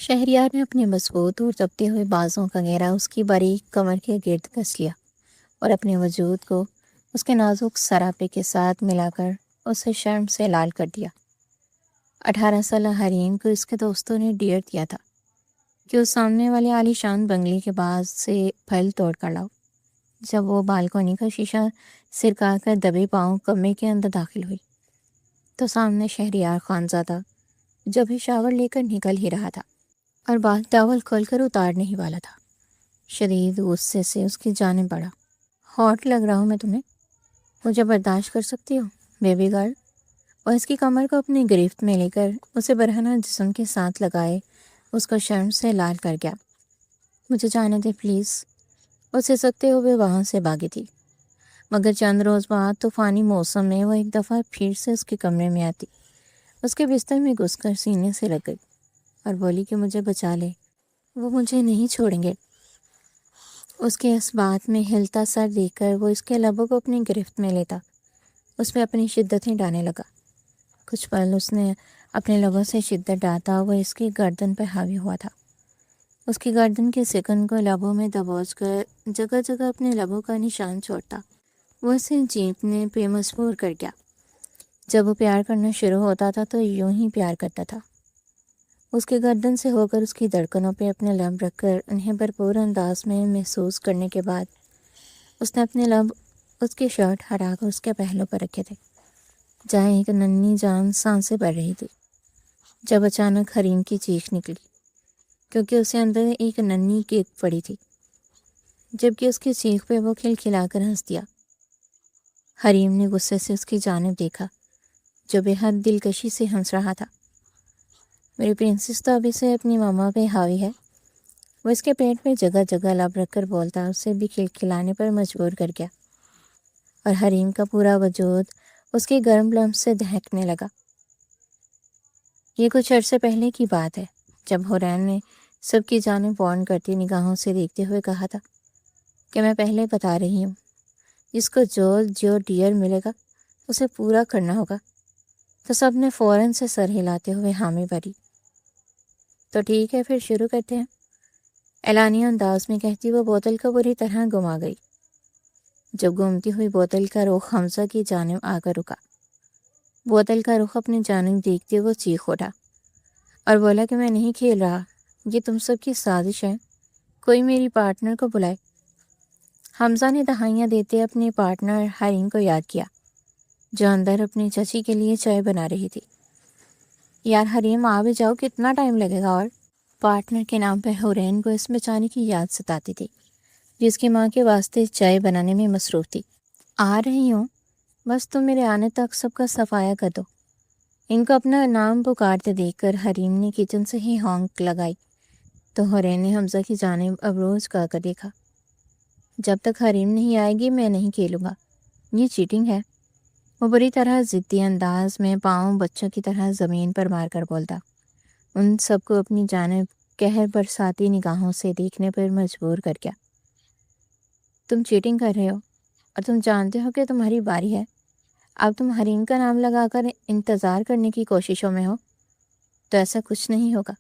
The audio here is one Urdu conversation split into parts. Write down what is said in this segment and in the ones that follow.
شہریار نے اپنے مضبوط اور دبتے ہوئے بازوں کا گھیرا اس کی باریک کمر کے گرد کس لیا اور اپنے وجود کو اس کے نازک سراپے کے ساتھ ملا کر اسے شرم سے لال کر دیا۔ 18 سالہ حریم کو اس کے دوستوں نے ڈیئر دیا تھا کہ اس سامنے والے عالی شان بنگلے کے باز سے پھل توڑ کر لاؤ۔ جب وہ بالکونی کا شیشہ سرکا کر دبے پاؤں کمرے کے اندر داخل ہوئی تو سامنے شہریار خانزادہ جب بھی شاور لے کر نکل ہی رہا تھا اور بال ٹاول کھول کر اتارنے ہی والا تھا۔ شدید غصے سے اس کی جانب بڑھا۔ ہاٹ لگ رہا ہوں میں تمہیں؟ مجھے برداشت کر سکتی ہو بیبی گرل؟ اور اس کی کمر کو اپنی گرفت میں لے کر اسے برہنہ جسم کے ساتھ لگائے اس کو شرم سے لال کر گیا۔ مجھے جانے دے پلیز۔ اسے سکتے ہوئے وہاں سے بھاگی تھی، مگر چند روز بعد طوفانی موسم میں وہ ایک دفعہ پھر سے اس کے کمرے میں آتی، اس کے بستر میں گھس کر سینے سے لگ گئی اور بولی کہ مجھے بچا لے، وہ مجھے نہیں چھوڑیں گے۔ اس کے اس بات میں ہلتا سر دیکھ کر وہ اس کے لبوں کو اپنی گرفت میں لیتا اس پہ اپنی شدتیں ڈالنے لگا۔ کچھ پل اس نے اپنے لبوں سے شدت ڈالتا وہ اس کی گردن پہ حاوی ہوا تھا، اس کی گردن کے سکن کو لبوں میں دبوچ کر جگہ جگہ اپنے لبوں کا نشان چھوڑتا۔ وہ اسے جیتنے پہ مجبور کر گیا۔ جب وہ پیار کرنا شروع ہوتا تھا تو یوں ہی پیار کرتا تھا، اس کے گردن سے ہو کر اس کی دھڑکنوں پہ اپنے لب رکھ کر انہیں بھرپور انداز میں محسوس کرنے کے بعد اس نے اپنے لب اس کی شرٹ ہٹا کر اس کے پہلو پر رکھے تھے جہاں ایک ننھی جان سانسیں بھر رہی تھی، جب اچانک حریم کی چیخ نکلی کیونکہ اسے اندر ایک ننھی کیک پڑی تھی، جبکہ اس کی چیخ پہ وہ کھلکھلا کر ہنس دیا۔ حریم نے غصے سے اس کی جانب دیکھا جو بے حد دلکشی سے ہنس رہا تھا۔ میری پرنسس تو ابھی سے اپنی ماما پہ حاوی ہے، وہ اس کے پیٹ میں جگہ جگہ لب رکھ کر بولتا اسے بھی کھلکھلانے پر مجبور کر گیا اور حریم کا پورا وجود اس کی گرم لمس سے دہکنے لگا۔ یہ کچھ عرصے پہلے کی بات ہے جب حورین نے سب کی جانب وارن کرتی نگاہوں سے دیکھتے ہوئے کہا تھا کہ میں پہلے بتا رہی ہوں، جس کو جو ڈیئر ملے گا اسے پورا کرنا ہوگا۔ تو سب نے فوراً سے سر ہلاتے ہوئے حامی بھری۔ تو ٹھیک ہے پھر شروع کرتے ہیں، اعلانیہ انداز میں کہتی وہ بوتل کو بری طرح گھما گئی۔ جب گھومتی ہوئی بوتل کا رخ حمزہ کی جانب آ کر رکا، بوتل کا رخ اپنی جانب دیکھتے وہ چیخ اٹھا اور بولا کہ میں نہیں کھیل رہا، یہ تم سب کی سازش ہے، کوئی میری پارٹنر کو بلائے۔ حمزہ نے دہائیاں دیتے اپنے پارٹنر حریم کو یاد کیا جو اندر اپنی چچی کے لیے چائے بنا رہی تھی۔ یار حریم آ بھی جاؤ، کتنا ٹائم لگے گا؟ اور پارٹنر کے نام پہ حورین کو اس بیچاری کی یاد ستاتی تھی جس کی ماں کے واسطے چائے بنانے میں مصروف تھی۔ آ رہی ہوں، بس تم میرے آنے تک سب کا صفایا کر دو۔ ان کو اپنا نام پکارتے دیکھ کر حریم نے کچن سے ہی ہونک لگائی تو حورین نے حمزہ کی جانب ابروز کر کر دیکھا۔ جب تک حریم نہیں آئے گی میں نہیں کھیلوں گا، یہ چیٹنگ ہے۔ وہ بری طرح ضدی انداز میں پاؤں بچوں کی طرح زمین پر مار کر بولتا، ان سب کو اپنی جانب قہر برساتی نگاہوں سے دیکھنے پر مجبور کر گیا۔ تم چیٹنگ کر رہے ہو اور تم جانتے ہو کہ تمہاری باری ہے، اب تم حریم کا نام لگا کر انتظار کرنے کی کوششوں میں ہو، تو ایسا کچھ نہیں ہوگا۔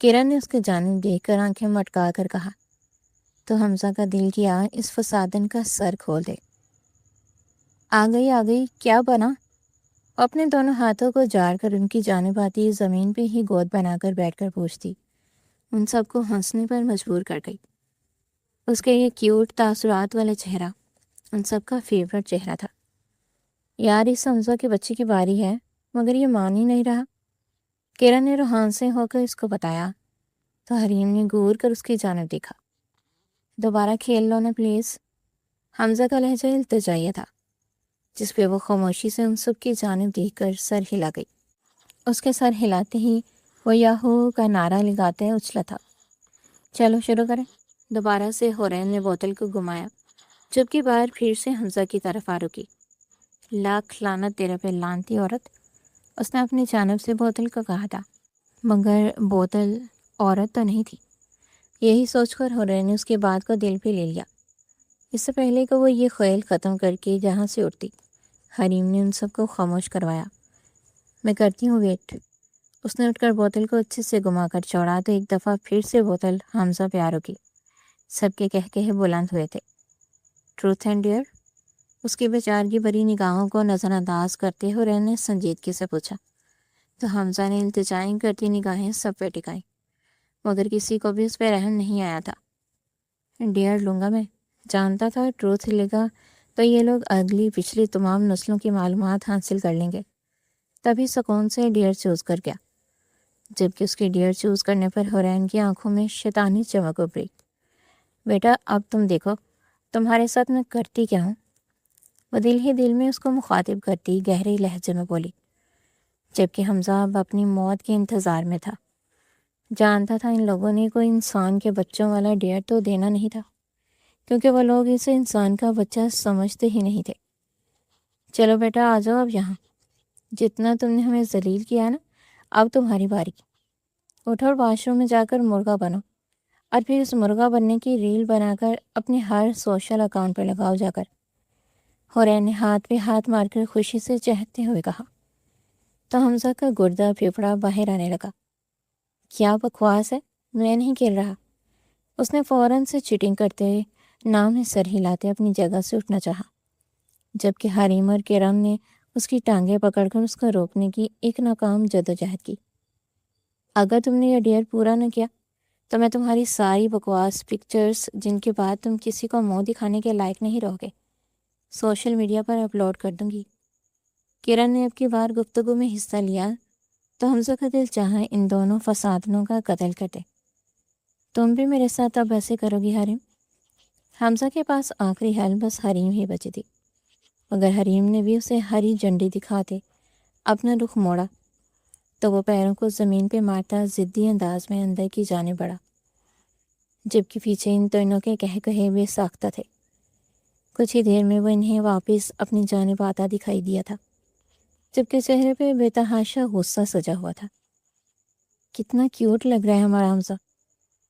کرن نے اس کے جانب دیکھ کر آنکھیں مٹکا کر کہا تو حمزہ کا دل کیا اس فسادن کا سر کھول دے۔ آ گئی کیا بنا؟ اپنے دونوں ہاتھوں کو جاڑ کر ان کی جانب آتی زمین پہ ہی گود بنا کر بیٹھ کر پوچھتی، ان سب کو ہنسنے پر مجبور کر گئی۔ اس کے یہ کیوٹ تاثرات والا چہرہ ان سب کا فیورٹ چہرہ تھا۔ یار اس حمزہ کے بچے کی باری ہے مگر یہ مان ہی نہیں رہا۔ کرن نے روحان سے ہو کر اس کو بتایا تو حریم نے گور کر اس کی جانب دیکھا۔ دوبارہ کھیل لو نا پلیز۔ حمزہ کا لہجہ التجائیہ تھا جس پہ وہ خاموشی سے ان سب کی جانب دیکھ کر سر ہلا گئی۔ اس کے سر ہلاتے ہی وہ یاہو کا نعرہ لگاتے اچھلا تھا۔ چلو شروع کریں۔ دوبارہ سے حورین نے بوتل کو گھمایا جبکہ بار پھر سے حمزہ کی طرف آ رکی۔ لاکھ لعنت تیرے پہ لعنتی عورت، اس نے اپنی جانب سے بوتل کو کہا تھا، مگر بوتل عورت تو نہیں تھی۔ یہی سوچ کر حورین نے اس کی بات کو دل پہ لے لیا۔ اس سے پہلے کہ وہ یہ خیال ختم کر کے جہاں سے اٹھتی، حریم نے ان سب کو خاموش کروایا۔ میں کرتی ہوں ویٹ۔ اس نے اٹھ کر بوتل کو اچھے سے گھما کر چھوڑا تو ایک دفعہ پھر سے بوتل حمزہ پہ آ رکی۔ سب کے کہے بلند ہوئے تھے۔ Truth and dear? اس کی بیچارگی بھری نگاہوں کو نظر انداز کرتے ہوئے رین نے سنجیدگی سے پوچھا، تو حمزہ نے التجائی کرتی نگاہیں سب پہ ٹکائی، مگر کسی کو بھی اس پہ رحم نہیں آیا تھا۔ ڈیئر لوں گا میں، جانتا تھا ٹروتھ لے گا تو یہ لوگ اگلی پچھلی تمام نسلوں کی معلومات حاصل کر لیں گے، تبھی سکون سے ڈیئر چوز کر گیا۔ جبکہ اس کی ڈیئر چوز کرنے پر حورین کی آنکھوں میں شیطانی چمک ابھری۔ بیٹا اب تم دیکھو تمہارے ساتھ میں کرتی کیا ہوں؟ وہ دل ہی دل میں اس کو مخاطب کرتی گہرے لہجے میں بولی، جبکہ حمزہ اب اپنی موت کے انتظار میں تھا۔ جانتا تھا ان لوگوں نے کوئی انسان کے بچوں والا ڈیئر تو دینا نہیں تھا، کیونکہ وہ لوگ اسے انسان کا بچہ سمجھتے ہی نہیں تھے۔ چلو بیٹا آ جاؤ اب یہاں، جتنا تم نے ہمیں ذلیل کیا نا، اب تمہاری باری۔ اٹھو اور واش روم میں جا کر مرغا بنو، اور پھر اس مرغا بننے کی ریل بنا کر اپنے ہر سوشل اکاؤنٹ پہ لگاؤ جا کر۔ حورین نے ہاتھ پہ ہاتھ مار کر خوشی سے چہکتے ہوئے کہا۔ تو حمزہ کا گردہ پھپھڑا باہر آنے لگا۔ کیا بکواس ہے، میں نہیں کھیل رہا۔ اس نے فوراً سے چیٹنگ کرتے ہوئے نام میں سر ہلاتے اپنی جگہ سے اٹھنا چاہا، جبکہ حریم اور کرم نے اس کی ٹانگیں پکڑ کر اس کو روکنے کی ایک ناکام جدوجہد کی۔ اگر تم نے یہ ڈیئر پورا نہ کیا تو میں تمہاری ساری بکواس پکچرز، جن کے بعد تم کسی کو منہ دکھانے کے لائق نہیں رہو گے، سوشل میڈیا پر اپلوڈ کر دوں گی۔ کرن نے اب کی بار گفتگو میں حصہ لیا تو حمزہ کا دل چاہا ان دونوں فسادنوں کا قتل کر دے۔ تم بھی میرے ساتھ اب ایسے کرو گی حریم؟ حمزہ کے پاس آخری حل بس حریم ہی بچی تھی، مگر حریم نے بھی اسے ہری جھنڈی دکھاتے اپنا رخ موڑا تو وہ پیروں کو زمین پہ مارتا ضدی انداز میں اندر کی جانب بڑھا، جبکہ پیچھے ان دونوں کے کہے بے ساختہ تھے۔ کچھ ہی دیر میں وہ انہیں واپس اپنی جانب آتا دکھائی دیا تھا، جبکہ چہرے پہ بے تحاشا غصہ سجا ہوا تھا۔ کتنا کیوٹ لگ رہا ہے ہمارا حمزہ،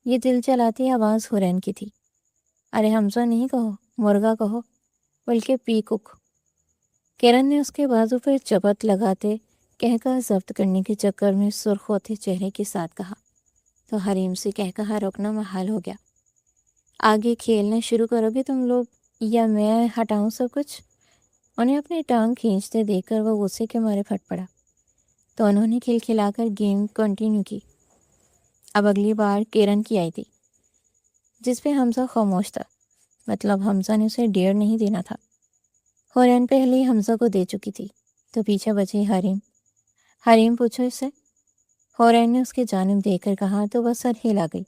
یہ دل چلاتی آواز حورین کی تھی۔ ارے حمزہ نہیں کہو، مرغا کہو، بلکہ پیکک۔ کرن نے اس کے بازو پر چپت لگاتے کہکہا ضبط کرنے کے چکر میں سرخ ہوتے چہرے کے ساتھ کہا، تو حریم سے کہکہا روکنا محال ہو گیا۔ آگے کھیلنا شروع کرو گے تم لوگ یا میں ہٹاؤں سب کچھ؟ انہیں اپنی ٹانگ کھینچتے دیکھ کر وہ غصے کے مارے پھٹ پڑا، تو انہوں نے کھلکھلا کر گیم کنٹینیو کی۔ اب اگلی بار کرن کی آئی تھی، جس پہ حمزہ خاموش تھا، مطلب حمزہ نے اسے ڈیئر نہیں دینا تھا۔ حورین پہلے ہی حمزہ کو دے چکی تھی، تو پیچھے بچی حریم۔ حریم پوچھو اس سے؟ حورین نے اس کی جانب دیکھ کر کہا تو وہ سر ہلا گئی۔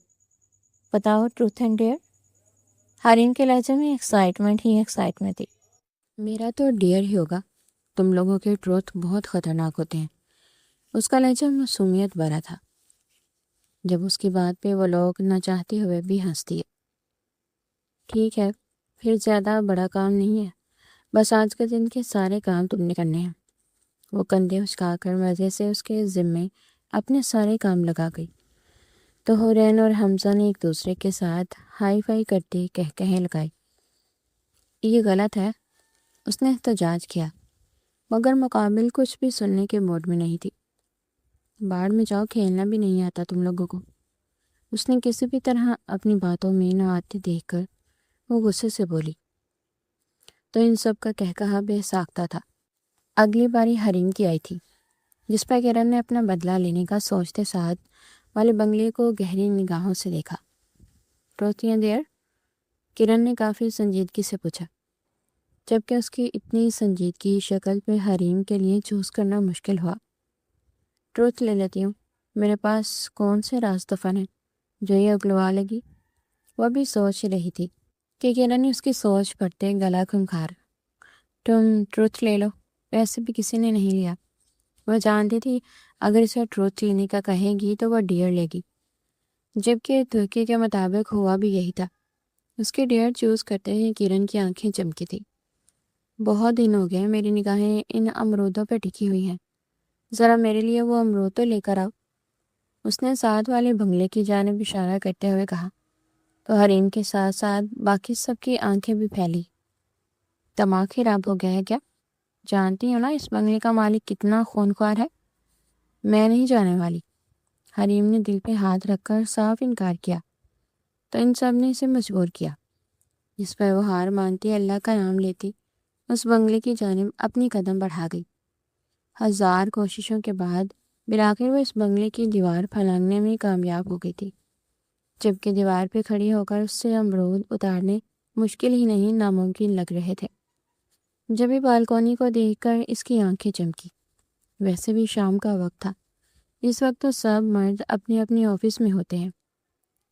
بتاؤ ٹروتھ اینڈ ڈیئر؟ حریم کے لہجے میں ایکسائٹمنٹ ہی ایکسائٹمنٹ تھی۔ میرا تو ڈیئر ہی ہوگا، تم لوگوں کے ٹروتھ بہت خطرناک ہوتے ہیں۔ اس کا لہجہ معصومیت بھرا تھا، جب اس کی بات پہ وہ لوگ نہ چاہتے ہوئے بھی ہنستی ہے۔ ٹھیک ہے، پھر زیادہ بڑا کام نہیں ہے، بس آج کے دن کے سارے کام تم نے کرنے ہیں۔ وہ کندھے اچکا کر مزے سے اس کے ذمے اپنے سارے کام لگا گئی، تو حورین اور حمزہ نے ایک دوسرے کے ساتھ ہائی فائی کرتے کہے لگائی۔ یہ غلط ہے، اس نے احتجاج کیا، مگر مقابل کچھ بھی سننے کے موڈ میں نہیں تھی۔ باڑ میں جاؤ، کھیلنا بھی نہیں آتا تم لوگوں کو۔ اس نے کسی بھی طرح اپنی باتوں میں نہ آتے دیکھ کر وہ غصے سے بولی، تو ان سب کا کہکہا بے ساختہ تھا۔ اگلی باری حریم کی آئی تھی، جس پر کرن نے اپنا بدلہ لینے کا سوچتے ساتھ والے بنگلے کو گہری نگاہوں سے دیکھا۔ Truth and dear? کرن نے کافی سنجیدگی سے پوچھا، جبکہ اس کی اتنی سنجیدگی شکل پہ حریم کے لیے چوز کرنا مشکل ہوا۔ ٹروتھ لے لیتی ہوں، میرے پاس کون سے راز دفن ہیں جو یہ اگلوا لے گی؟ وہ بھی سوچ رہی تھی کہ کرن نے اس کی سوچ پڑھتے گلا کھنکھار، تم ٹروتھ لے لو، ویسے بھی کسی نے نہیں لیا۔ وہ جانتی تھی اگر اسے ٹروتھ لینے کا کہے گی تو وہ ڈیئر لے گی، جبکہ ترکی کے مطابق ہوا بھی یہی تھا۔ اس کے ڈیئر چوز کرتے ہی کرن کی آنکھیں چمکی تھی۔ بہت دن ہو گئے میری نگاہیں ان امرودوں پہ ٹکی ہوئی ہیں، ذرا میرے لیے وہ امرود تو لے کر آؤ۔ اس نے ساتھ والے بنگلے کی جانب اشارہ کرتے ہوئے کہا، تو حریم کے ساتھ ساتھ باقی سب کی آنکھیں بھی پھیلی۔ دماغ خراب ہو گیا ہے کیا؟ جانتی ہو نا اس بنگلے کا مالک کتنا خونخوار ہے، میں نہیں جانے والی۔ حریم نے دل پہ ہاتھ رکھ کر صاف انکار کیا تو ان سب نے اسے مجبور کیا، جس پر وہ ہار مانتی اللہ کا نام لیتی اس بنگلے کی جانب اپنی قدم بڑھا گئی۔ ہزار کوششوں کے بعد بالآخر وہ اس بنگلے کی دیوار پھلانگنے میں کامیاب ہو گئی تھی، جبکہ دیوار پہ کھڑی ہو کر اس سے امرود اتارنے مشکل ہی نہیں ناممکن لگ رہے تھے۔ جب یہ بالکونی کو دیکھ کر اس کی آنکھیں چمکی۔ ویسے بھی شام کا وقت تھا، اس وقت تو سب مرد اپنے اپنے آفس میں ہوتے ہیں۔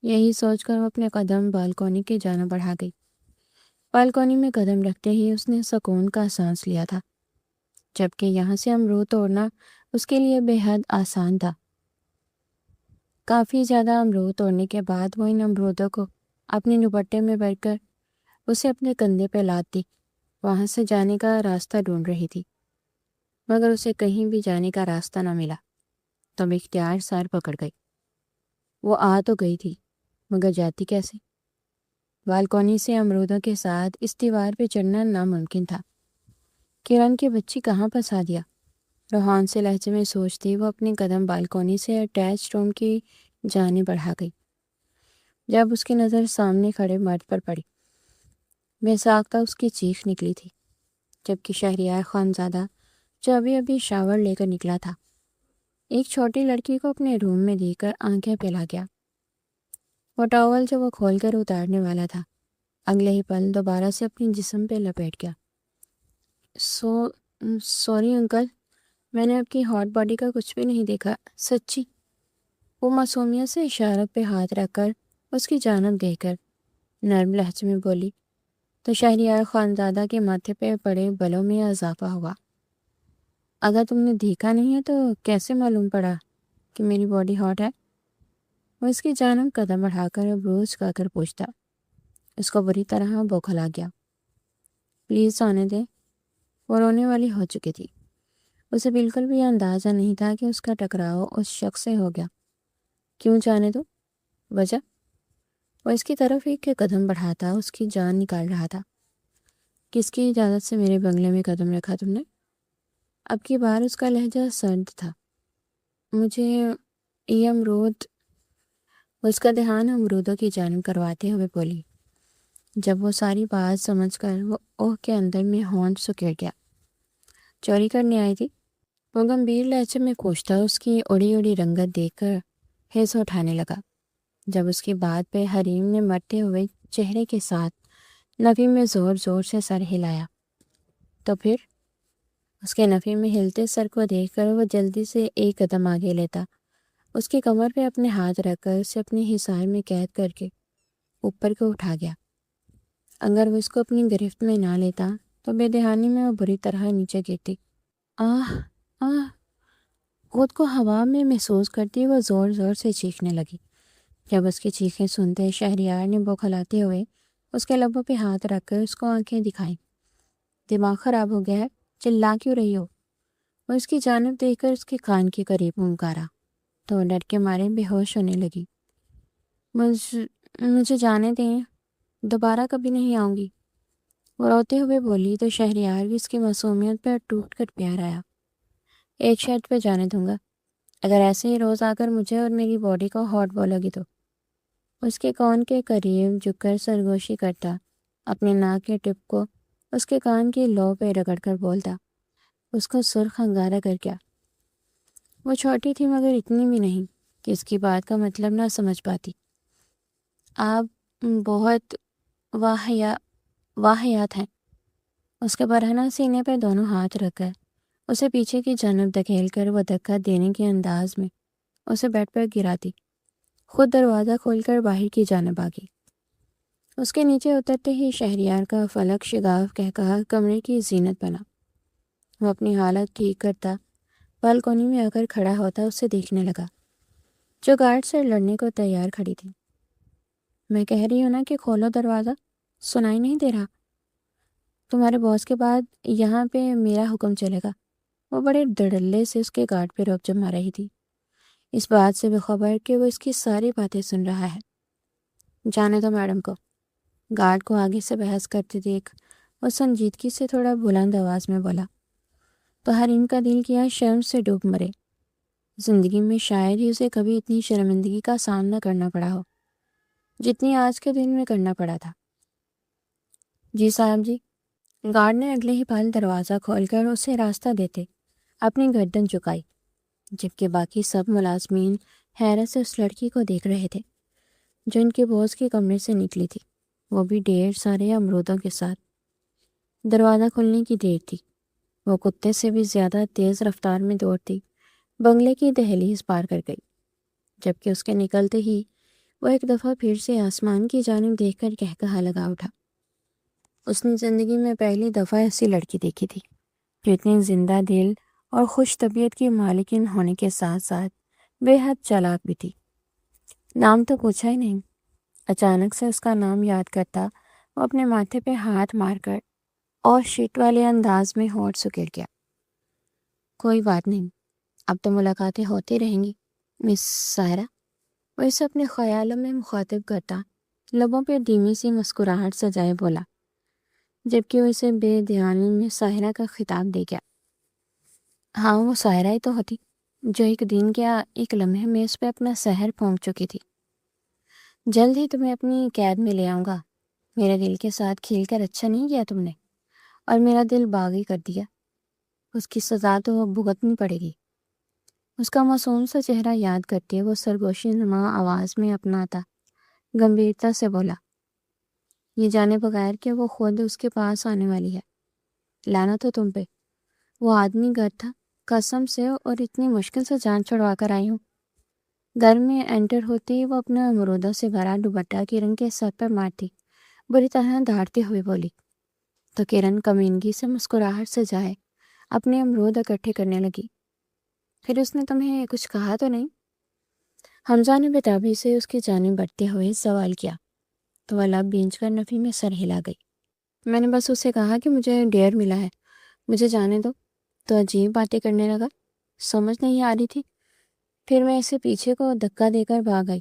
یہی سوچ کر وہ اپنے قدم بالکونی کی جانب بڑھا گئی۔ بالکونی میں قدم رکھتے ہی اس نے سکون کا سانس لیا تھا، جبکہ یہاں سے امرود توڑنا اس کے لیے بے حد آسان تھا۔ کافی زیادہ امرود توڑنے کے بعد وہ ان امرودوں کو اپنے دوپٹے میں بھر کر اسے اپنے کندھے پہ لاد دی وہاں سے جانے کا راستہ ڈھونڈ رہی تھی، مگر اسے کہیں بھی جانے کا راستہ نہ ملا تو بے اختیار سر پکڑ گئی۔ وہ آ تو گئی تھی مگر جاتی کیسے؟ بالکونی سے امرودوں کے ساتھ اس دیوار پہ چڑھنا ناممکن تھا۔ کرن کی بچی کہاں پھنسا دیا؟ روحان سے لہجے میں سوچتی وہ اپنے قدم بالکونی سے اٹیچ روم کی جانب بڑھا گئی، جب اس کی نظر سامنے کھڑے مرد پر پڑی۔ بے ساختہ اس کی چیخ نکلی تھی، جبکہ شہریار خانزادہ جو ابھی ابھی شاور لے کر نکلا تھا ایک چھوٹی لڑکی کو اپنے روم میں دیکھ کر آنکھیں پھیلا گیا۔ وہ ٹاول جو وہ کھول کر اتارنے والا تھا اگلے ہی پل دوبارہ سے اپنے جسم پہ لپیٹ گیا۔ سوری انکل، میں نے آپ کی ہاٹ باڈی کا کچھ بھی نہیں دیکھا، سچی۔ وہ معصومیت سے اشارت پہ ہاتھ رکھ کر اس کی جانب دیکھ کر نرم لہجے میں بولی تو شہریار خانزادہ کے ماتھے پہ پڑے بلوں میں اضافہ ہوا۔ اگر تم نے دیکھا نہیں ہے تو کیسے معلوم پڑا کہ میری باڈی ہاٹ ہے؟ وہ اس کی جانب قدم بڑھا کر بروز کا کر پوچھتا۔ اس کو بری طرح بوکھل آ گیا۔ پلیز آنے دیں۔ وہ رونے والی ہو چکی تھی، اسے بالکل بھی اندازہ نہیں تھا کہ اس کا ٹکراؤ اس شخص سے ہو گیا۔ کیوں جانے دو؟ وجہ؟ وہ اس کی طرف ایک قدم بڑھاتا اس کی جان نکال رہا تھا۔ کس کی اجازت سے میرے بنگلے میں قدم رکھا تم نے؟ اب کی بار اس کا لہجہ سرد تھا۔ مجھے یہ امرود، اس کا دھیان امرودوں کی جانب کرواتے ہوئے بولی۔ جب وہ ساری بات سمجھ کر وہ اوہ کے اندر میں ہونٹ سکیڑ گیا۔ چوری کرنے آئی تھی؟ وہ گمبھیر لہجے میں پوچھتا اس کی اڑی اڑی رنگت دیکھ کر ہیس اٹھانے لگا۔ جب اس کی بات پہ حریم نے مرتے ہوئے چہرے کے ساتھ نفی میں زور زور سے سر ہلایا تو پھر اس کے نفی میں ہلتے سر کو دیکھ کر وہ جلدی سے ایک قدم آگے لیتا، اس کی کمر پہ اپنے ہاتھ رکھ کر اسے اپنے حصار میں قید کر کے اوپر کو اٹھا گیا۔ اگر وہ اس کو اپنی گرفت میں نہ لیتا تو بے دہانی میں وہ بری طرح نیچے گرتی۔ آہ آہ، خود کو ہوا میں محسوس کرتی وہ زور زور سے چیخنے لگی۔ جب اس کی چیخیں سنتے شہریار نے بوکھلاتے ہوئے اس کے لبوں پہ ہاتھ رکھ کر اس کو آنکھیں دکھائیں۔ دماغ خراب ہو گیا ہے؟ چلا کیوں رہی ہو؟ وہ اس کی جانب دیکھ کر اس کے کان کے قریب پھنکارا تو ڈر کے مارے بے ہوش ہونے لگی۔ مجھے جانے دیں، دوبارہ کبھی نہیں آؤں گی، وہ روتے ہوئے بولی تو شہریار بھی اس کی معصومیت پر ٹوٹ کر پیار آیا۔ ایک شرط پہ جانے دوں گا، اگر ایسے ہی روز آ کر مجھے اور میری باڈی کو ہاٹ بولو گی تو۔ اس کے کان کے قریب جھک کر سرگوشی کرتا، اپنے ناک کے ٹپ کو اس کے کان کی لو پہ رگڑ کر بولتا، اس کو سرخ انگارہ کر گیا۔ وہ چھوٹی تھی مگر اتنی بھی نہیں کہ اس کی بات کا مطلب نہ سمجھ پاتی۔ آپ بہت واہیات ہیں۔ اس کے برہنہ سینے پہ دونوں ہاتھ رکھ کر اسے پیچھے کی جانب دھکیل کر وہ دھکا دینے کے انداز میں اسے بیڈ پر گراتی، خود دروازہ کھول کر باہر کی جانب آ گئی۔ اس کے نیچے اترتے ہی شہریار کا فلک شگاف کہا کمرے کی زینت بنا۔ وہ اپنی حالت ٹھیک کرتا بالکونی میں آ کر کھڑا ہوتا اسے دیکھنے لگا، جو گارڈ سے لڑنے کو تیار کھڑی تھی۔ میں کہہ رہی ہوں نا کہ کھولو دروازہ، سنائی نہیں دے رہا؟ تمہارے باس کے بعد یہاں پہ میرا حکم چلے گا۔ وہ بڑے دڑلے سے اس کے گارڈ پہ روب جما رہی تھی، اس بات سے بخبر کہ وہ اس کی ساری باتیں سن رہا ہے۔ جانے دو میڈم کو، گارڈ کو آگے سے بحث کرتے دیکھ وہ سنجیدگی سے تھوڑا بلند آواز میں بولا تو حریم کا دل کیا شرم سے ڈوب مرے۔ زندگی میں شاید ہی اسے کبھی اتنی شرمندگی کا سامنا کرنا پڑا ہو جتنی آج کے دن میں کرنا پڑا تھا۔ جی صاحب جی، گارڈ نے اگلے ہی پل دروازہ کھول کر اسے راستہ دیتے اپنی گردن جھکائی، جبکہ باقی سب ملازمین حیرت سے اس لڑکی کو دیکھ رہے تھے جو ان کے باس کے کمرے سے نکلی تھی، وہ بھی ڈھیر سارے امرودوں کے ساتھ۔ دروازہ کھلنے کی دیر تھی، وہ کتے سے بھی زیادہ تیز رفتار میں دوڑتی بنگلے کی دہلیز پار کر گئی، جبکہ اس کے نکلتے ہی وہ ایک دفعہ پھر سے آسمان کی جانب دیکھ کر کہا لگا اٹھا۔ اس نے زندگی میں پہلی دفعہ ایسی لڑکی دیکھی تھی جو اتنی زندہ دل اور خوش طبیعت کی مالکن ہونے کے ساتھ ساتھ بے حد چالاک بھی تھی۔ نام تو پوچھا ہی نہیں۔ اچانک سے اس کا نام یاد کرتا وہ اپنے ماتھے پہ ہاتھ مار کر اور شیٹ والے انداز میں ہونٹ سکیڑ گیا۔ کوئی بات نہیں، اب تو ملاقاتیں ہوتی رہیں گی مس ساحرہ، وہ اسے اپنے خیالوں میں مخاطب کرتا لبوں پہ دھیمی سی مسکراہٹ سجائے بولا، جبکہ وہ اسے بے دھیانی میں ساحرہ کا خطاب دے گیا۔ ہاں، وہ ساحرہ ہی تو ہوتی جو ایک دن کیا ایک لمحے میں اس پہ اپنا سحر پھونک چکی تھی۔ جلد ہی تمہیں اپنی قید میں لے آؤں گا۔ میرے دل کے ساتھ کھیل کر اچھا نہیں کیا تم نے، اور میرا دل باغی کر دیا۔ اس کی سزا تو بھگتنی پڑے گی۔ اس کا معصوم سا چہرہ یاد کرتے وہ سرگوشی نما آواز میں اپناتا گمبھیرتا سے بولا، یہ جانے بغیر کہ وہ خود اس کے پاس آنے والی ہے۔ لعنت ہو تم پہ، وہ آدمی گھر تھا، قسم سے، اور اتنی مشکل سے جان چھڑوا کر آئی ہوں۔ گھر میں انٹر ہوتی وہ اپنا امرودوں سے بھرا دوپٹہ کرن کے سر پر مارتی بری طرح دھاڑتے ہوئے بولی، تو کرن کمینگی سے مسکراہٹ سے جائے اپنے امرود اکٹھے کرنے لگی۔ پھر اس نے تمہیں کچھ کہا تو نہیں؟ حمزہ نے بےتابی سے اس کی جانب بڑھتے ہوئے سوال کیا، تو وہ لب بھینچ کر نفی میں سر ہلا گئی۔ میں نے بس اسے کہا کہ مجھے ڈیئر ملا ہے، مجھے جانے دو، تو عجیب باتیں کرنے لگا، سمجھ نہیں آ رہی تھی۔ پھر میں اسے پیچھے کو دھکا دے کر بھاگ آئی۔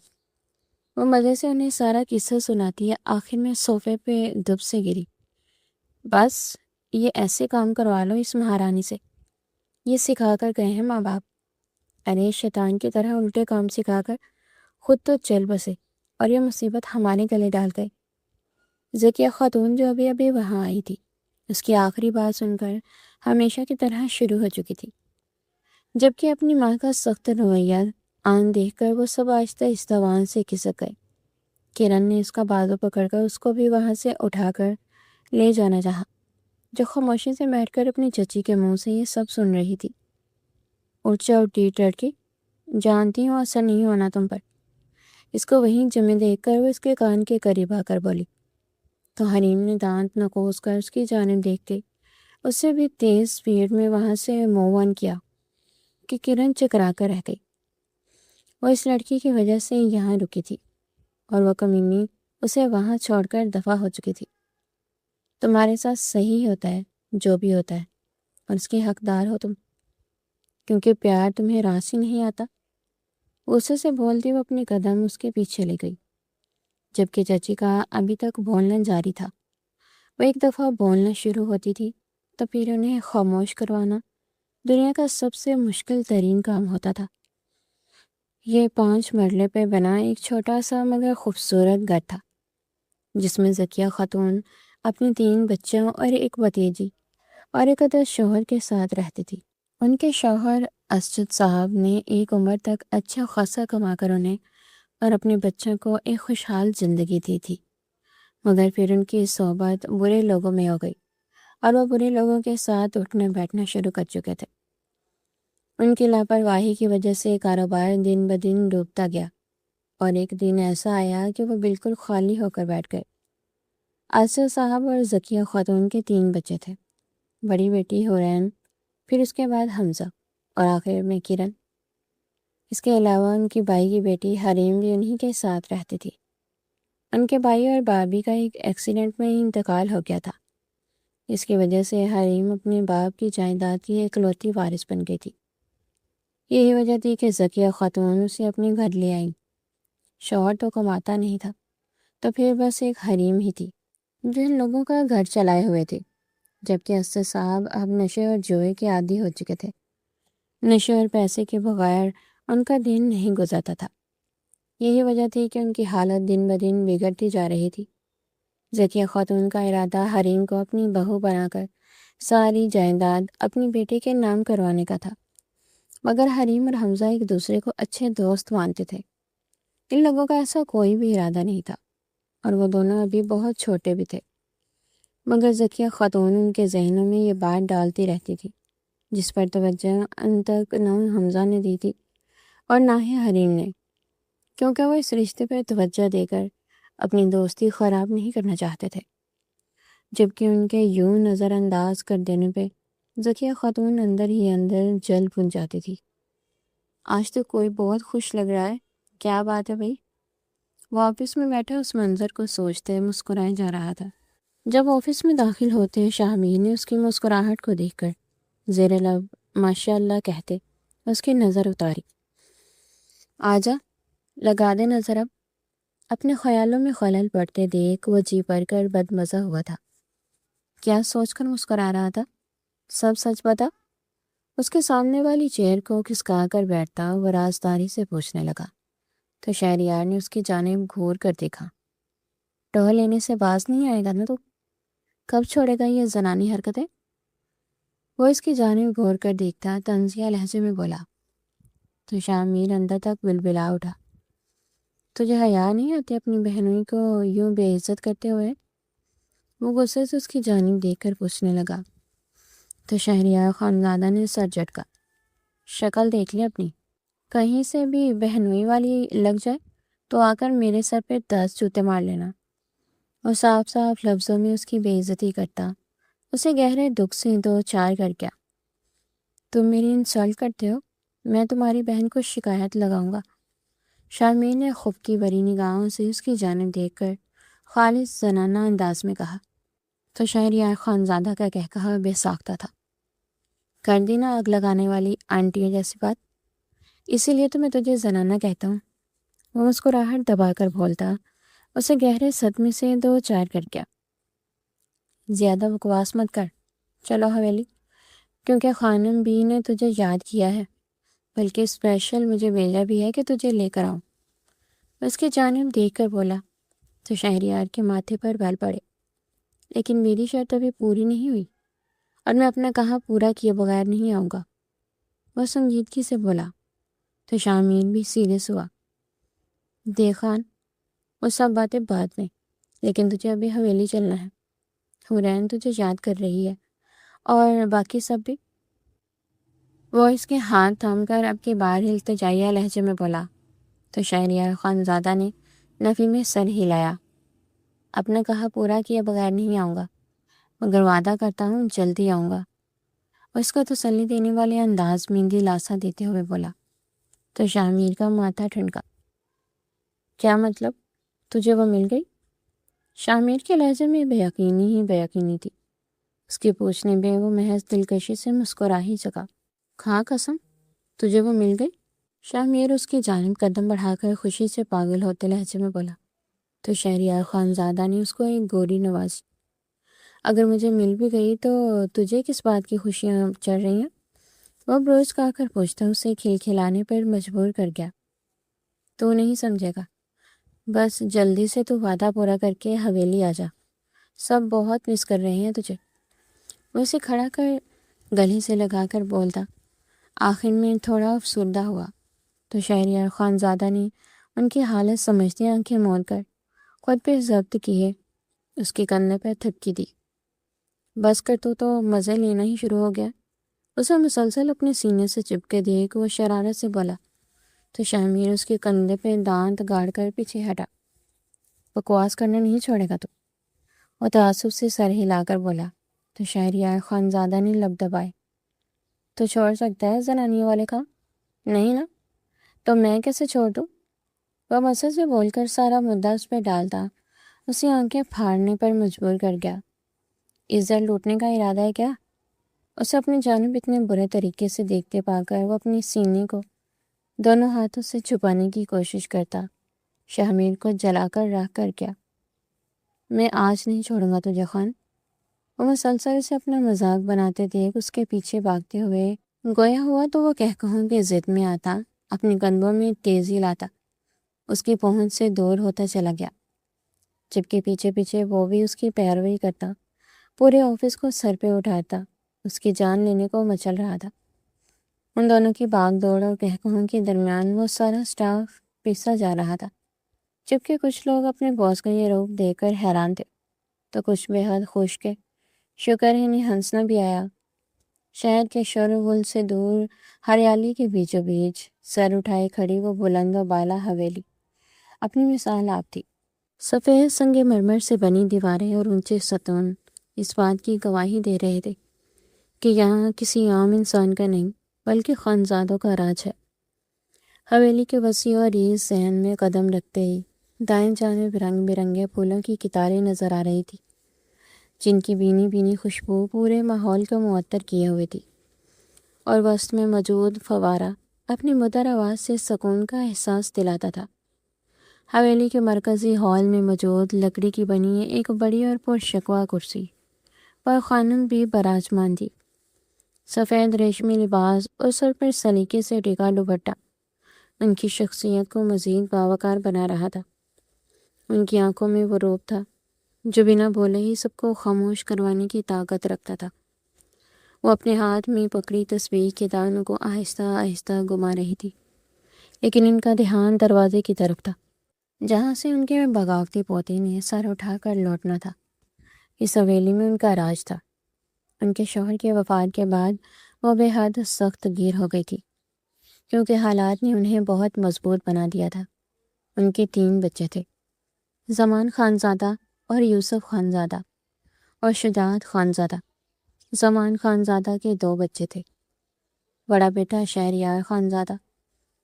وہ مزے سے انہیں سارا قصہ سناتی ہے، آخر میں صوفے پہ دب سے گری۔ بس یہ ایسے کام کروا لو اس مہارانی سے، یہ سکھا کر گئے ہیں ماں باپ۔ ارے شیطان کی طرح الٹے کام سکھا کر خود تو چل بسے، اور یہ مصیبت ہمارے گلے ڈال گئی۔ ذکیہ خاتون جو ابھی ابھی وہاں آئی تھی، اس کی آخری بات سن کر ہمیشہ کی طرح شروع ہو چکی تھی، جبکہ اپنی ماں کا سخت رویہ آن دیکھ کر وہ سب آہستہ آہستہ وہاں سے کھسک گئے۔ کرن نے اس کا بازو پکڑ کر اس کو بھی وہاں سے اٹھا کر لے جانا چاہا، جو خاموشی سے بیٹھ کر اپنی چچی کے منہ سے یہ سب سن رہی تھی۔ اٹھ جاؤ ٹیٹ لڑکی، جانتی ہوں اثر نہیں ہونا تم پر۔ اس کو وہیں جمے دیکھ کر وہ اس کے کان کے قریب آ کر بولی، تو حریم نے دانت نکوس کر اس کی جانب دیکھتے اس سے بھی تیز سپیڈ میں وہاں سے موو آن کیا کہ کرن چکرا کر رہ گئی۔ وہ اس لڑکی کی وجہ سے یہاں رکی تھی، اور وہ کمینی اسے وہاں چھوڑ کر دفع ہو چکی تھی۔ تمہارے ساتھ صحیح ہوتا ہے جو بھی ہوتا ہے، اور اس کی حقدار ہو تم، کیونکہ پیار تمہیں راس ہی نہیں آتا۔ غصے سے بولتی وہ اپنی قدم اس کے پیچھے لے گئی، جبکہ چچی کا ابھی تک بولنا جاری تھا۔ وہ ایک دفعہ بولنا شروع ہوتی تھی تو پھر انہیں خاموش کروانا دنیا کا سب سے مشکل ترین کام ہوتا تھا۔ یہ 5 مرلے پہ بنا ایک چھوٹا سا مگر خوبصورت گھر تھا، جس میں ذکیہ خاتون اپنی 3 بچوں اور ایک بھتیجی اور ایک عدد شوہر کے ساتھ رہتی تھی۔ ان کے شوہر اسجد صاحب نے ایک عمر تک اچھا خاصا کما کر انہیں اور اپنے بچوں کو ایک خوشحال زندگی دی تھی، مگر پھر ان کی صحبت برے لوگوں میں ہو گئی، اور وہ برے لوگوں کے ساتھ اٹھنا بیٹھنا شروع کر چکے تھے۔ ان کی لاپرواہی کی وجہ سے کاروبار دن بدن ڈوبتا گیا، اور ایک دن ایسا آیا کہ وہ بالکل خالی ہو کر بیٹھ گئے۔ اسجد صاحب اور ذکیہ خاتون کے 3 بچے تھے، بڑی بیٹی حورین، پھر اس کے بعد حمزہ، اور آخر میں کرن۔ اس کے علاوہ ان کی بھائی کی بیٹی حریم بھی انہی کے ساتھ رہتی تھی۔ ان کے بھائی اور بھابھی کا ایک ایکسیڈنٹ میں انتقال ہو گیا تھا، اس کی وجہ سے حریم اپنے باپ کی جائیداد کی اکلوتی وارث بن گئی تھی۔ یہی وجہ تھی کہ ذکیہ خاتون اسے اپنے گھر لے آئیں۔ شوہر تو کماتا نہیں تھا، تو پھر بس ایک حریم ہی تھی جو ان لوگوں کا گھر چلائے ہوئے تھے، جبکہ اسد صاحب اب نشے اور جوئے کے عادی ہو چکے تھے۔ نشے اور پیسے کے بغیر ان کا دن نہیں گزرتا تھا۔ یہی وجہ تھی کہ ان کی حالت دن بدن بگڑتی جا رہی تھی۔ ذکیہ خاتون کا ارادہ حریم کو اپنی بہو بنا کر ساری جائیداد اپنی بیٹی کے نام کروانے کا تھا، مگر حریم اور حمزہ ایک دوسرے کو اچھے دوست مانتے تھے۔ ان لوگوں کا ایسا کوئی بھی ارادہ نہیں تھا، اور وہ دونوں ابھی بہت چھوٹے بھی تھے، مگر ذکیہ خاتون ان کے ذہنوں میں یہ بات ڈالتی رہتی تھی، جس پر توجہ ان تک نہ حمزہ نے دی تھی اور نہ ہی حریم نے، کیونکہ وہ اس رشتے پر توجہ دے کر اپنی دوستی خراب نہیں کرنا چاہتے تھے، جبکہ ان کے یوں نظر انداز کر دینے پہ ذکیہ خاتون اندر ہی اندر جل بھن جاتی تھی۔ آج تو کوئی بہت خوش لگ رہا ہے، کیا بات ہے بھائی؟ وہ آفس میں بیٹھا اس منظر کو سوچتے مسکرائے جا رہا تھا۔ جب آفس میں داخل ہوتے شاہمیر نے اس کی مسکراہٹ کو دیکھ کر زیر لب ماشاء اللہ کہتے اس کی نظر اتاری۔ آجا، لگا دے نظر اب۔ اپنے خیالوں میں خلل پڑتے دیکھ وہ جی بھر کر بدمزہ ہوا تھا۔ کیا سوچ کر مسکرا رہا تھا؟ سب سچ بتا۔ اس کے سامنے والی چیئر کو کھسکا کر بیٹھتا وہ رازداری سے پوچھنے لگا تو شہریار نے اس کی جانب گھور کر دیکھا۔ ٹہل لینے سے باز نہیں آئے گا نا تو؟ کب چھوڑے گا یہ زنانی حرکتیں؟ وہ اس کی جانب گھور کر دیکھتا طنزیہ لہجے میں بولا تو شاہمیر اندر تک بلبلا اٹھا۔ تجھے حیا نہیں آتی اپنی بہنوئی کو یوں بے عزت کرتے ہوئے؟ وہ غصے سے اس کی جانب دیکھ کر پوچھنے لگا تو شہریار خانزادہ نے سر جھٹکا۔ شکل دیکھ لی اپنی، کہیں سے بھی بہنوئی والی لگ جائے تو آ کر میرے سر پہ 10 جوتے مار لینا۔ اور صاف صاف لفظوں میں اس کی بے عزتی کرتا اسے گہرے دکھ سے 2 4 کر گیا۔ تم میری انسلٹ کرتے ہو، میں تمہاری بہن کو شکایت لگاؤں گا۔ شاہمیر نے خفکی بری نگاہوں سے اس کی جانب دیکھ کر خالص زنانہ انداز میں کہا تو شہریار خانزادہ کا کہکہا بے ساختہ تھا۔ کر دی نا آگ لگانے والی آنٹی جیسی بات، اسی لیے تو میں تجھے زنانہ کہتا ہوں۔ وہ مسکراہٹ دبا کر بولتا اسے گہرے صدمے سے 2 4 کر گیا۔ زیادہ بکواس مت کر، چلو حویلی، کیونکہ خانم بی نے تجھے یاد کیا ہے، بلکہ اسپیشل مجھے بھیجا بھی ہے کہ تجھے لے کر آؤں۔ اس کی جانب دیکھ کر بولا تو شہریار کے ماتھے پر بال پڑے۔ لیکن میری شرط ابھی پوری نہیں ہوئی، اور میں اپنا کہا پورا کیے بغیر نہیں آؤں گا، وہ سنجیدگی سے بولا تو شاہمیر بھی سیریس ہوا۔ دیکھان، وہ سب باتیں بعد میں، لیکن تجھے ابھی حویلی چلنا ہے۔ حورین تجھے یاد کر رہی ہے، اور باقی سب بھی۔ وہ اس کے ہاتھ تھام کر اب کی بار التجائیہ لہجے میں بولا تو شہریار خانزادہ نے نفی میں سر ہلایا۔ اپنا کہا پورا کیے بغیر نہیں آؤں گا، مگر وعدہ کرتا ہوں جلدی آؤں گا۔ اور اس کو تسلی دینے والے انداز میں دلاسا دیتے ہوئے بولا تو شاہمیر کا ماتھا ٹھنکا۔ کیا مطلب؟ تجھے وہ مل گئی؟ شاہمیر کے لہجے میں بے یقینی ہی بے یقینی تھی۔ اس کے پوچھنے پہ وہ محض دلکشی سے مسکرا ہی سکا۔ کھا قسم، تجھے وہ مل گئی؟ شاہمیر اس کی جانب قدم بڑھا کر خوشی سے پاگل ہوتے لہجے میں بولا تو شہریار خانزادہ نے اس کو ایک گوری نوازی۔ اگر مجھے مل بھی گئی تو تجھے کس بات کی خوشیاں چڑھ رہی ہیں؟ وہ بروز کہا کر پوچھتا اسے کھلکھلانے پر مجبور کر گیا۔ تو نہیں سمجھے گا، بس جلدی سے تو وعدہ پورا کر کے حویلی آ جا، سب بہت مس کر رہے ہیں تجھے۔ وہ اسے کھڑا کر گلے سے لگا کر بولتا۔ آخر میں تھوڑا افسردہ ہوا تو شہریار خانزادہ نے ان کی حالت سمجھتی آنکھیں موڑ کر خود پہ ضبط کیے اس کے کندھے پہ تھپکی دی۔ بس کر تو مزے لینا ہی شروع ہو گیا۔ اسے مسلسل اپنے سینے سے چپکے دیکھ وہ شرارت سے بولا تو شاہمیر اس کے کندھے پہ دانت گاڑ کر پیچھے ہٹا۔ بکواس کرنا نہیں چھوڑے گا تو؟ وہ تعصب سے سر ہلا کر بولا تو شہریار خانزادہ نے لب دبائے۔ تو چھوڑ سکتا ہے زنانیوں والے کام؟ نہیں نا، تو میں کیسے چھوڑ دوں؟ وہ مسجد سے بول کر سارا مدعا اس پہ ڈالتا اسے آنکھیں پھاڑنے پر مجبور کر گیا۔ عزت لوٹنے کا ارادہ ہے کیا؟ اسے اپنی جانب اتنے برے طریقے سے دیکھتے پا کر وہ اپنی سینے کو دونوں ہاتھوں سے چھپانے کی کوشش کرتا شاہمیر کو جلا کر راکھ کر گیا۔ میں آج نہیں چھوڑوں گا تجھے خان۔ وہ مسلسل سے اپنا مذاق بناتے دیکھ اس کے پیچھے بھاگتے ہوئے گویا ہوا تو وہ کہوں کہ ضد میں آتا اپنے کندھوں میں تیزی لاتا اس کی پہنچ سے دور ہوتا چلا گیا، جبکہ پیچھے پیچھے وہ بھی اس کی پیروی کرتا، پورے آفس کو سر پہ اٹھاتا، اس کی جان لینے کو مچل رہا تھا۔ ان دونوں کی بھاگ دوڑ اور کہکہوں کے درمیان وہ سارا سٹاف پیسا جا رہا تھا، جبکہ کچھ لوگ اپنے باس کا یہ روپ دیکھ کر حیران تھے تو کچھ بے حد خوش کے شکر ہے انہیں ہنسنا بھی آیا۔ شہر کے شور و غل سے دور ہریالی کے بیچوں بیچ سر اٹھائے کھڑی وہ بلند و بالا حویلی اپنی مثال آپ تھی۔ سفید سنگ مرمر سے بنی دیواریں اور اونچے ستون اس بات کی گواہی دے رہے تھے کہ یہاں کسی عام انسان کا نہیں بلکہ خانزادوں کا راج ہے۔ حویلی کے وسیع اور ریز صحن میں قدم رکھتے ہی دائیں جانب رنگ برنگے پھولوں کی قطاریں نظر آ رہی تھی، جن کی بینی بینی خوشبو پورے ماحول کو معطر کیے ہوئے تھی، اور وسط میں موجود فوارہ اپنی مدر آواز سے سکون کا احساس دلاتا تھا۔ حویلی کے مرکزی ہال میں موجود لکڑی کی بنی ایک بڑی اور پرشکوہ کرسی پر خانم بھی براجمان تھی۔ سفید ریشمی لباس اور سر پر سلیقے سے ٹکا دوپٹہ ان کی شخصیت کو مزید باوقار بنا رہا تھا۔ ان کی آنکھوں میں وہ روپ تھا جو بنا بولے ہی سب کو خاموش کروانے کی طاقت رکھتا تھا۔ وہ اپنے ہاتھ میں پکڑی تسبیح کے دانوں کو آہستہ آہستہ گھما رہی تھی، لیکن ان کا دھیان دروازے کی طرف تھا، جہاں سے ان کے بغاوتی پوتے نے سر اٹھا کر لوٹنا تھا۔ اس حویلی میں ان کا راج تھا۔ ان کے شوہر کے وفات کے بعد وہ بے حد سخت گیر ہو گئی تھی، کیونکہ حالات نے انہیں بہت مضبوط بنا دیا تھا۔ ان کے 3 بچے تھے، زمان خانزادہ اور یوسف خانزادہ اور شجاعت خانزادہ۔ زمان خانزادہ کے 2 بچے تھے، بڑا بیٹا شہریار خانزادہ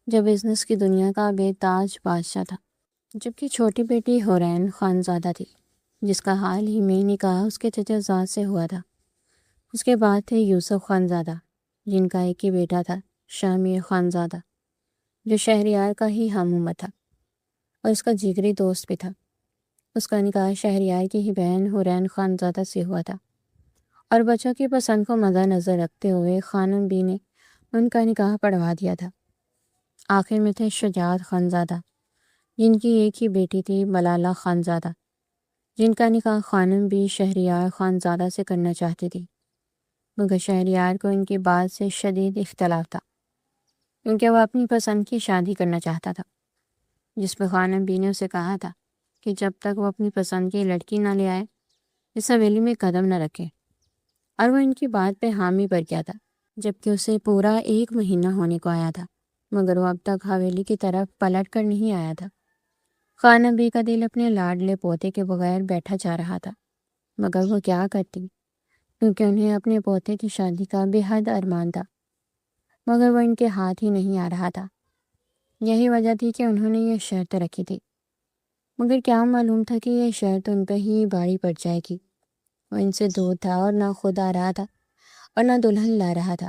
جو بزنس کی دنیا کا بے تاج بادشاہ تھا، جبکہ چھوٹی بیٹی حورین خانزادہ تھی جس کا حال ہی میں نکاح اس کے چچا زاد سے ہوا تھا۔ اس کے بعد تھے یوسف خانزادہ جن کا ایک ہی بیٹا تھا، شامیر خانزادہ، جو شہریار کا ہی ہم عمر تھا اور اس کا جگری دوست بھی تھا۔ اس کا نکاح شہریار کی ہی بہن حورین خانزادہ سے ہوا تھا، اور بچوں کی پسند کو مد نظر رکھتے ہوئے خانم بی نے ان کا نکاح پڑھوا دیا تھا۔ آخر میں تھے شجاعت خانزادہ جن کی ایک ہی بیٹی تھی ملالہ خانزادہ، جن کا نکاح خانم بی شہریار خانزادہ سے کرنا چاہتی تھی، مگر شہریار کو ان کی بات سے شدید اختلاف تھا، کیونکہ وہ اپنی پسند کی شادی کرنا چاہتا تھا، جس پہ خانم بی نے اسے کہا تھا کہ جب تک وہ اپنی پسند کی لڑکی نہ لے آئے اس حویلی میں قدم نہ رکھے، اور وہ ان کی بات پہ حامی بھر گیا تھا، جبکہ اسے پورا 1 مہینہ ہونے کو آیا تھا، مگر وہ اب تک حویلی کی طرف پلٹ کر نہیں آیا تھا۔ خانم بی کا دل اپنے لاڈلے پوتے کے بغیر بیٹھا جا رہا تھا، مگر وہ کیا کرتی، کیونکہ انہیں اپنے پوتے کی شادی کا بے حد ارمان تھا، مگر وہ ان کے ہاتھ ہی نہیں آ رہا تھا۔ یہی وجہ تھی کہ انہوں نے یہ شرط رکھی تھی، مگر کیا معلوم تھا کہ یہ شرط ان پہ ہی بھاری پڑ جائے گی۔ وہ ان سے دور تھا اور نہ خود آ رہا تھا اور نہ دلہن لا رہا تھا،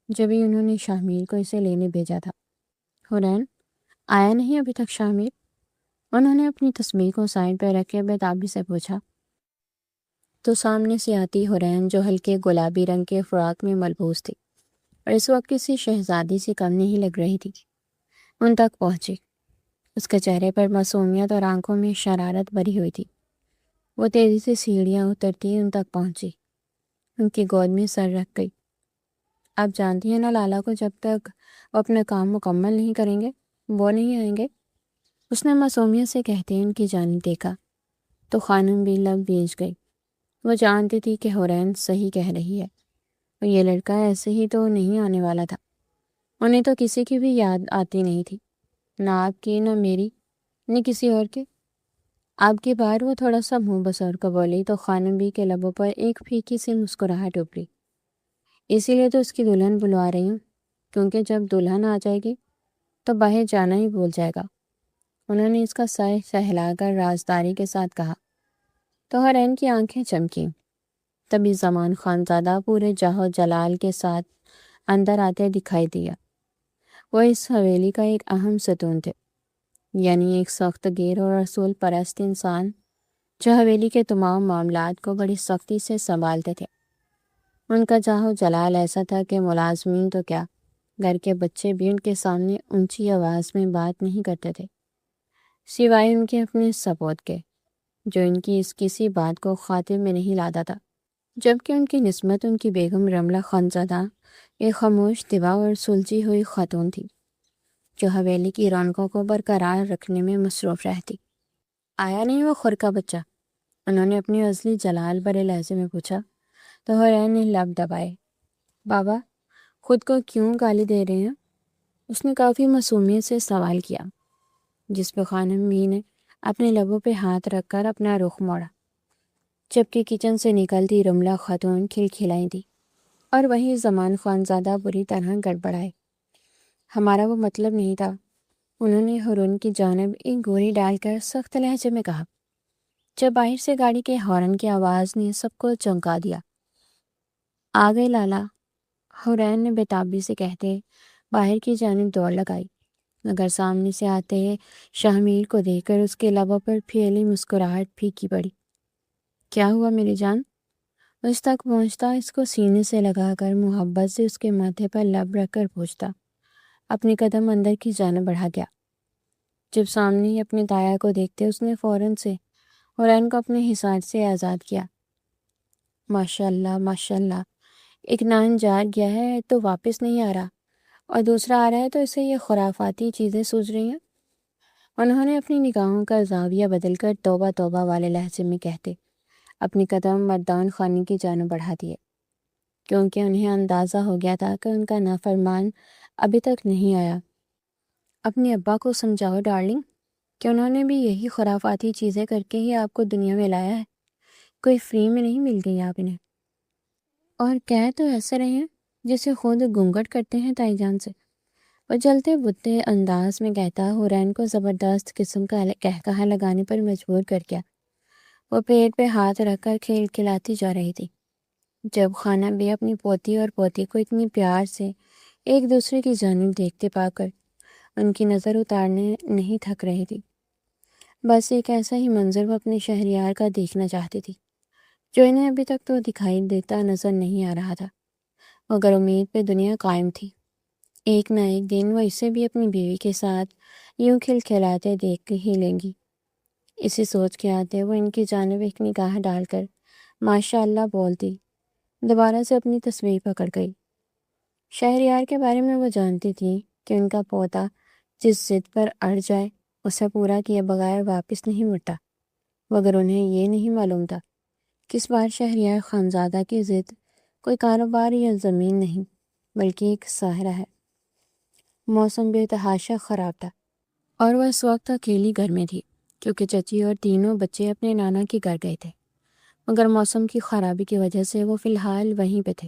جبھی انہوں نے شامیر کو اسے لینے بھیجا تھا۔ حورین آیا نہیں ابھی تک شامیر؟ انہوں نے اپنی تسبیح کو سائڈ پہ رکھ کے بےتابی سے پوچھا، تو سامنے سے آتی حورین جو ہلکے گلابی رنگ کے فراق میں ملبوس تھی اور اس وقت کسی شہزادی سے کم نہیں لگ رہی تھی، ان تک پہنچی۔ اس کے چہرے پر معصومیت اور آنکھوں میں شرارت بھری ہوئی تھی۔ وہ تیزی سے سیڑھیاں اترتی ان تک پہنچی، ان کی گود میں سر رکھ گئی۔ آپ جانتی ہیں نا لالا کو جب تک وہ اپنا کام مکمل نہیں کریں گے وہ نہیں آئیں گے، اس نے معصومیت سے کہتے ان کی جانب دیکھا تو خانم بھی لب بیج گئی۔ وہ جانتی تھی کہ حورین صحیح کہہ رہی ہے، اور یہ لڑکا ایسے ہی تو نہیں آنے والا تھا۔ انہیں تو کسی کی بھی یاد آتی نہیں تھی، نہ آپ کی، نہ میری، نہ کسی اور کے۔ آپ کی بار وہ تھوڑا سا منہ بسور کو بولی تو خانم بی کے لبوں پر ایک پھیکی سی مسکراہٹ ابھری۔ اسی لیے تو اس کی دلہن بلوا رہی ہوں، کیونکہ جب دلہن آ جائے گی تو باہر جانا ہی بھول جائے گا۔ انہوں نے اس کا سر سہلا کر رازداری کے ساتھ کہا تو حورین کی آنکھیں چمکیں۔ تبھی زمان خانزادہ پورے جاہ و جلال کے ساتھ اندر آتے دکھائی دیا۔ وہ اس حویلی کا ایک اہم ستون تھے، یعنی ایک سخت گیر اور اصول پرست انسان جو حویلی کے تمام معاملات کو بڑی سختی سے سنبھالتے تھے۔ ان کا جاہ و جلال ایسا تھا کہ ملازمین تو کیا، گھر کے بچے بھی ان کے سامنے اونچی آواز میں بات نہیں کرتے تھے، سوائے ان کے اپنے سپوت کے، جو ان کی اس کسی بات کو خاطر میں نہیں لاتا تھا، جبکہ ان کی نسبت ان کی بیگم رملہ خانزادہ ایک خاموش طبع اور سلجھی ہوئی خاتون تھی، جو حویلی کی رونقوں کو برقرار رکھنے میں مصروف رہتی۔ آیا نہیں وہ خور کا بچہ؟ انہوں نے اپنی اصلی جلال بھرے لہجے میں پوچھا تو حورین نے لب دبائے۔ بابا خود کو کیوں گالی دے رہے ہیں؟ اس نے کافی معصومیت سے سوال کیا، جس پہ خانم می نے اپنے لبوں پہ ہاتھ رکھ کر اپنا رخ موڑا، جبکہ کچن سے نکلتی رملہ خاتون کھلکھلائی تھی اور وہیں زمان خانزادہ بری طرح گڑبڑائے۔ ہمارا وہ مطلب نہیں تھا، انہوں نے ہارون کی جانب ایک گوری ڈال کر سخت لہجے میں کہا، جب باہر سے گاڑی کے ہارن کی آواز نے سب کو چونکا دیا۔ آ گئے لالا، حورین نے بےتابی سے کہتے باہر کی جانب دوڑ لگائی، مگر سامنے سے آتے شاہمیر کو دیکھ کر اس کے لبوں پر پھیلی مسکراہٹ پھیکی پڑی۔ کیا ہوا میری جان؟ اس تک پہنچتا اس کو سینے سے لگا کر محبت سے اس کے ماتھے پر لب رکھ کر پوچھتا، اپنی قدم اندر کی جانب بڑھا گیا۔ جب سامنے ہی اپنے تایا کو دیکھتے اس نے فوراً سے حورین کو اپنے حصار سے آزاد کیا۔ ماشاءاللہ ماشاءاللہ، ایک نان جا گیا ہے تو واپس نہیں آ رہا، اور دوسرا آ رہا ہے تو اسے یہ خرافاتی چیزیں سوچ رہی ہیں۔ انہوں نے اپنی نگاہوں کا زاویہ بدل کر توبہ توبہ والے لہجے میں کہتے اپنی قدم مردان خانے کی جانب بڑھا دیے، کیونکہ انہیں اندازہ ہو گیا تھا کہ ان کا نافرمان ابھی تک نہیں آیا۔ اپنے ابا کو سمجھاؤ ڈارلنگ کہ انہوں نے بھی یہی خرافاتی چیزیں کر کے ہی آپ کو دنیا میں لایا ہے، کوئی فری میں نہیں مل گئی آپ انہیں۔ اور کہہ تو ایسے رہے ہیں جیسے خود گھونگھٹ کرتے ہیں تائی جان سے، وہ جلتے بھدے انداز میں کہتا حورین کو زبردست قسم کا قہقہہ لگانے پر مجبور کر گیا۔ وہ پیٹ پہ ہاتھ رکھ کر کھیل کھلاتی جا رہی تھی، جب خانہ بھی اپنی پوتی اور پوتی کو اتنی پیار سے ایک دوسرے کی جانب دیکھتے پا کر ان کی نظر اتارنے نہیں تھک رہی تھی۔ بس ایک ایسا ہی منظر وہ اپنے شہریار کا دیکھنا چاہتی تھی، جو انہیں ابھی تک تو دکھائی دیتا نظر نہیں آ رہا تھا، مگر امید پہ دنیا قائم تھی۔ ایک نہ ایک دن وہ اسے بھی اپنی بیوی کے ساتھ یوں کھلکھلاتے دیکھ ہی لیں گی۔ اسی سوچ کے آتے وہ ان کی جانب ایک نگاہ ڈال کر ماشاء اللہ بولتی دوبارہ سے اپنی تصویر پکڑ گئی۔ شہریار کے بارے میں وہ جانتی تھی کہ ان کا پوتا جس ضد پر اڑ جائے اسے پورا کیے بغیر واپس نہیں مڑتا، مگر انہیں یہ نہیں معلوم تھا کہ اس بار شہریار خانزادہ کی ضد کوئی کاروبار یا زمین نہیں بلکہ ایک ساحرہ ہے۔ موسم بے تحاشا خراب تھا اور وہ اس وقت اکیلی گھر میں تھی، کیونکہ چچی اور تینوں بچے اپنے نانا کے گھر گئے تھے، مگر موسم کی خرابی کی وجہ سے وہ فی الحال وہیں پہ تھے۔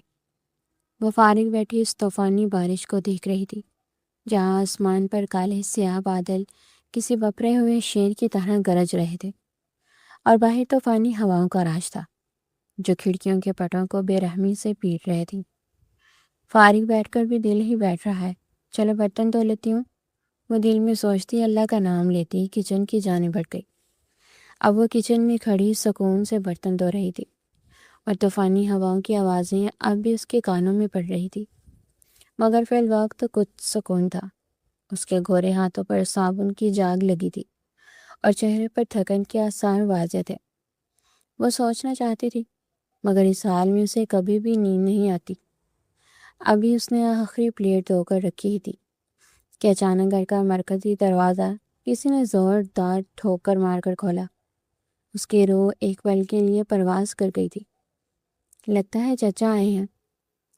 وہ فارغ بیٹھی اس طوفانی بارش کو دیکھ رہی تھی، جہاں آسمان پر کالے سیاہ بادل کسی بپرے ہوئے شیر کی طرح گرج رہے تھے، اور باہر طوفانی ہواؤں کا راج تھا جو کھڑکیوں کے پٹوں کو بے رحمی سے پیٹ رہے تھی۔ فارغ بیٹھ کر بھی دل ہی بیٹھ رہا ہے، چلو برتن دھو لیتی ہوں، وہ دل میں سوچتی اللہ کا نام لیتی کچن کی جانب بڑھ گئی۔ اب وہ کچن میں کھڑی سکون سے برتن دھو رہی تھی، اور طوفانی ہواؤں کی آوازیں اب بھی اس کے کانوں میں پڑ رہی تھی، مگر فی الوقت کچھ سکون تھا۔ اس کے گورے ہاتھوں پر صابن کی جاگ لگی تھی اور چہرے پر تھکن کے آثار واضح تھے۔ وہ سوچنا چاہتی تھی، مگر اس حال میں اسے کبھی بھی نیند نہیں آتی۔ ابھی اس نے آخری پلیٹ دھو کر رکھی ہی تھی کہ اچانک گھر کا مرکزی دروازہ کسی نے زوردار ٹھوکر مار کر کھولا۔ اس کی روح ایک پل کے لیے پرواز کر گئی تھی۔ لگتا ہے چچا آئے ہیں،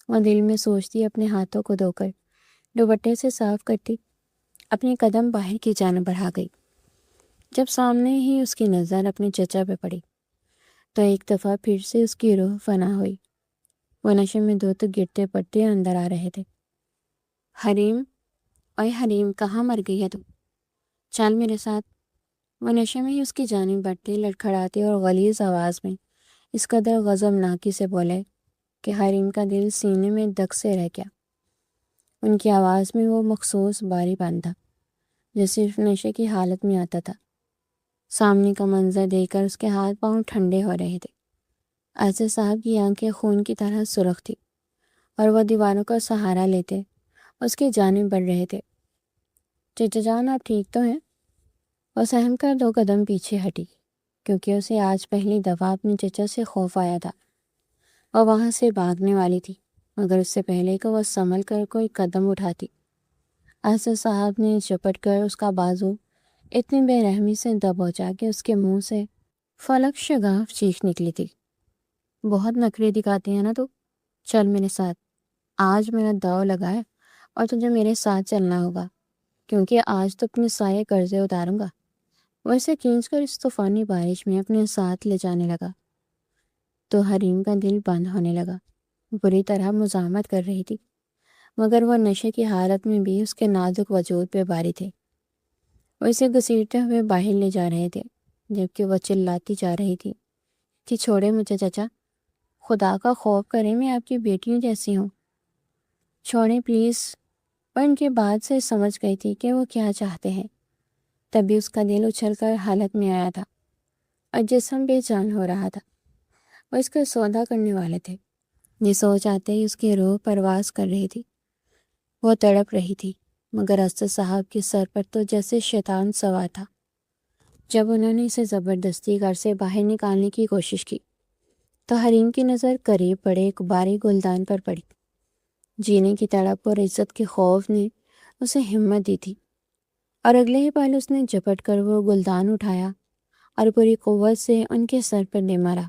وہ دل میں سوچتی اپنے ہاتھوں کو دھو کر دوپٹے سے صاف کرتی اپنی قدم باہر کی جانب بڑھا گئی۔ جب سامنے ہی اس کی نظر اپنے چچا پہ پڑی تو ایک دفعہ پھر سے اس کی روح فنا ہوئی۔ وہ نشے میں دھوت گرتے پڑتے اندر آ رہے تھے۔ حریم، اوے حریم، کہاں مر گئی ہے تو؟ چل میرے ساتھ۔ وہ نشے میں ہی اس کی جانب بڑھتے لڑکھڑاتے اور غلیظ آواز میں اس قدر غضبناکی سے بولے کہ حریم کا دل سینے میں دگ سے رہ گیا۔ ان کی آواز میں وہ مخصوص باری پن تھا جو صرف نشے کی حالت میں آتا تھا۔ سامنے کا منظر دیکھ کر اس کے ہاتھ پاؤں ٹھنڈے ہو رہے تھے۔ عاصف صاحب کی آنکھیں خون کی طرح سرخ تھی اور وہ دیواروں کا سہارا لیتے اس کی جانب بڑھ رہے تھے۔ چچا جان آپ ٹھیک تو ہیں؟ وہ سہم کر 2 قدم پیچھے ہٹی، کیونکہ اسے آج پہلی دفعہ اپنے چچا سے خوف آیا تھا۔ وہ وہاں سے بھاگنے والی تھی، مگر اس سے پہلے کہ وہ سنبھل کر کوئی قدم اٹھاتی، اسد صاحب نے چپٹ کر اس کا بازو اتنی بے رحمی سے دبوچا کہ اس کے منہ سے فلک شگاف چیخ نکلی تھی۔ بہت نخرے دکھاتی ہے نا تو، چل میرے ساتھ، آج میرا داؤ لگا ہے اور تجھے میرے ساتھ چلنا ہوگا، کیونکہ آج تو اپنے سارے قرضے اتاروں گا۔ وہ اسے کھینچ کر اس طوفانی بارش میں اپنے ساتھ لے جانے لگا تو حریم کا دل بند ہونے لگا۔ بری طرح مزاحمت کر رہی تھی، مگر وہ نشے کی حالت میں بھی اس کے نازک وجود پہ باری تھے۔ وہ اسے گھسیٹتے ہوئے باہر لے جا رہے تھے، جبکہ وہ چلاتی جا رہی تھی کہ چھوڑے مجھے چچا، خدا کا خوف کرے میں آپ کی بیٹیوں جیسی ہوں، چھوڑیں پلیز۔ پر ان کی بات سے سمجھ گئی تھی کہ وہ کیا چاہتے ہیں۔ تبھی اس کا دل اچھل کر حالت میں آیا تھا اور جسم بے جان ہو رہا تھا۔ وہ اس کا سودا کرنے والے تھے۔ یہ سوچ آتے ہی اس کی روح پرواز کر رہی تھی۔ وہ تڑپ رہی تھی، مگر اسد صاحب کے سر پر تو جیسے شیطان سوار تھا۔ جب انہوں نے اسے زبردستی گھر سے باہر نکالنے کی کوشش کی تو حریم کی نظر قریب پڑے ایک باری گلدان پر پڑی۔ جینے کی تڑپ اور عزت کے خوف نے اسے ہمت دی تھی، اور اگلے ہی پل اس نے جھپٹ کر وہ گلدان اٹھایا اور پوری قوت سے ان کے سر پر دے مارا۔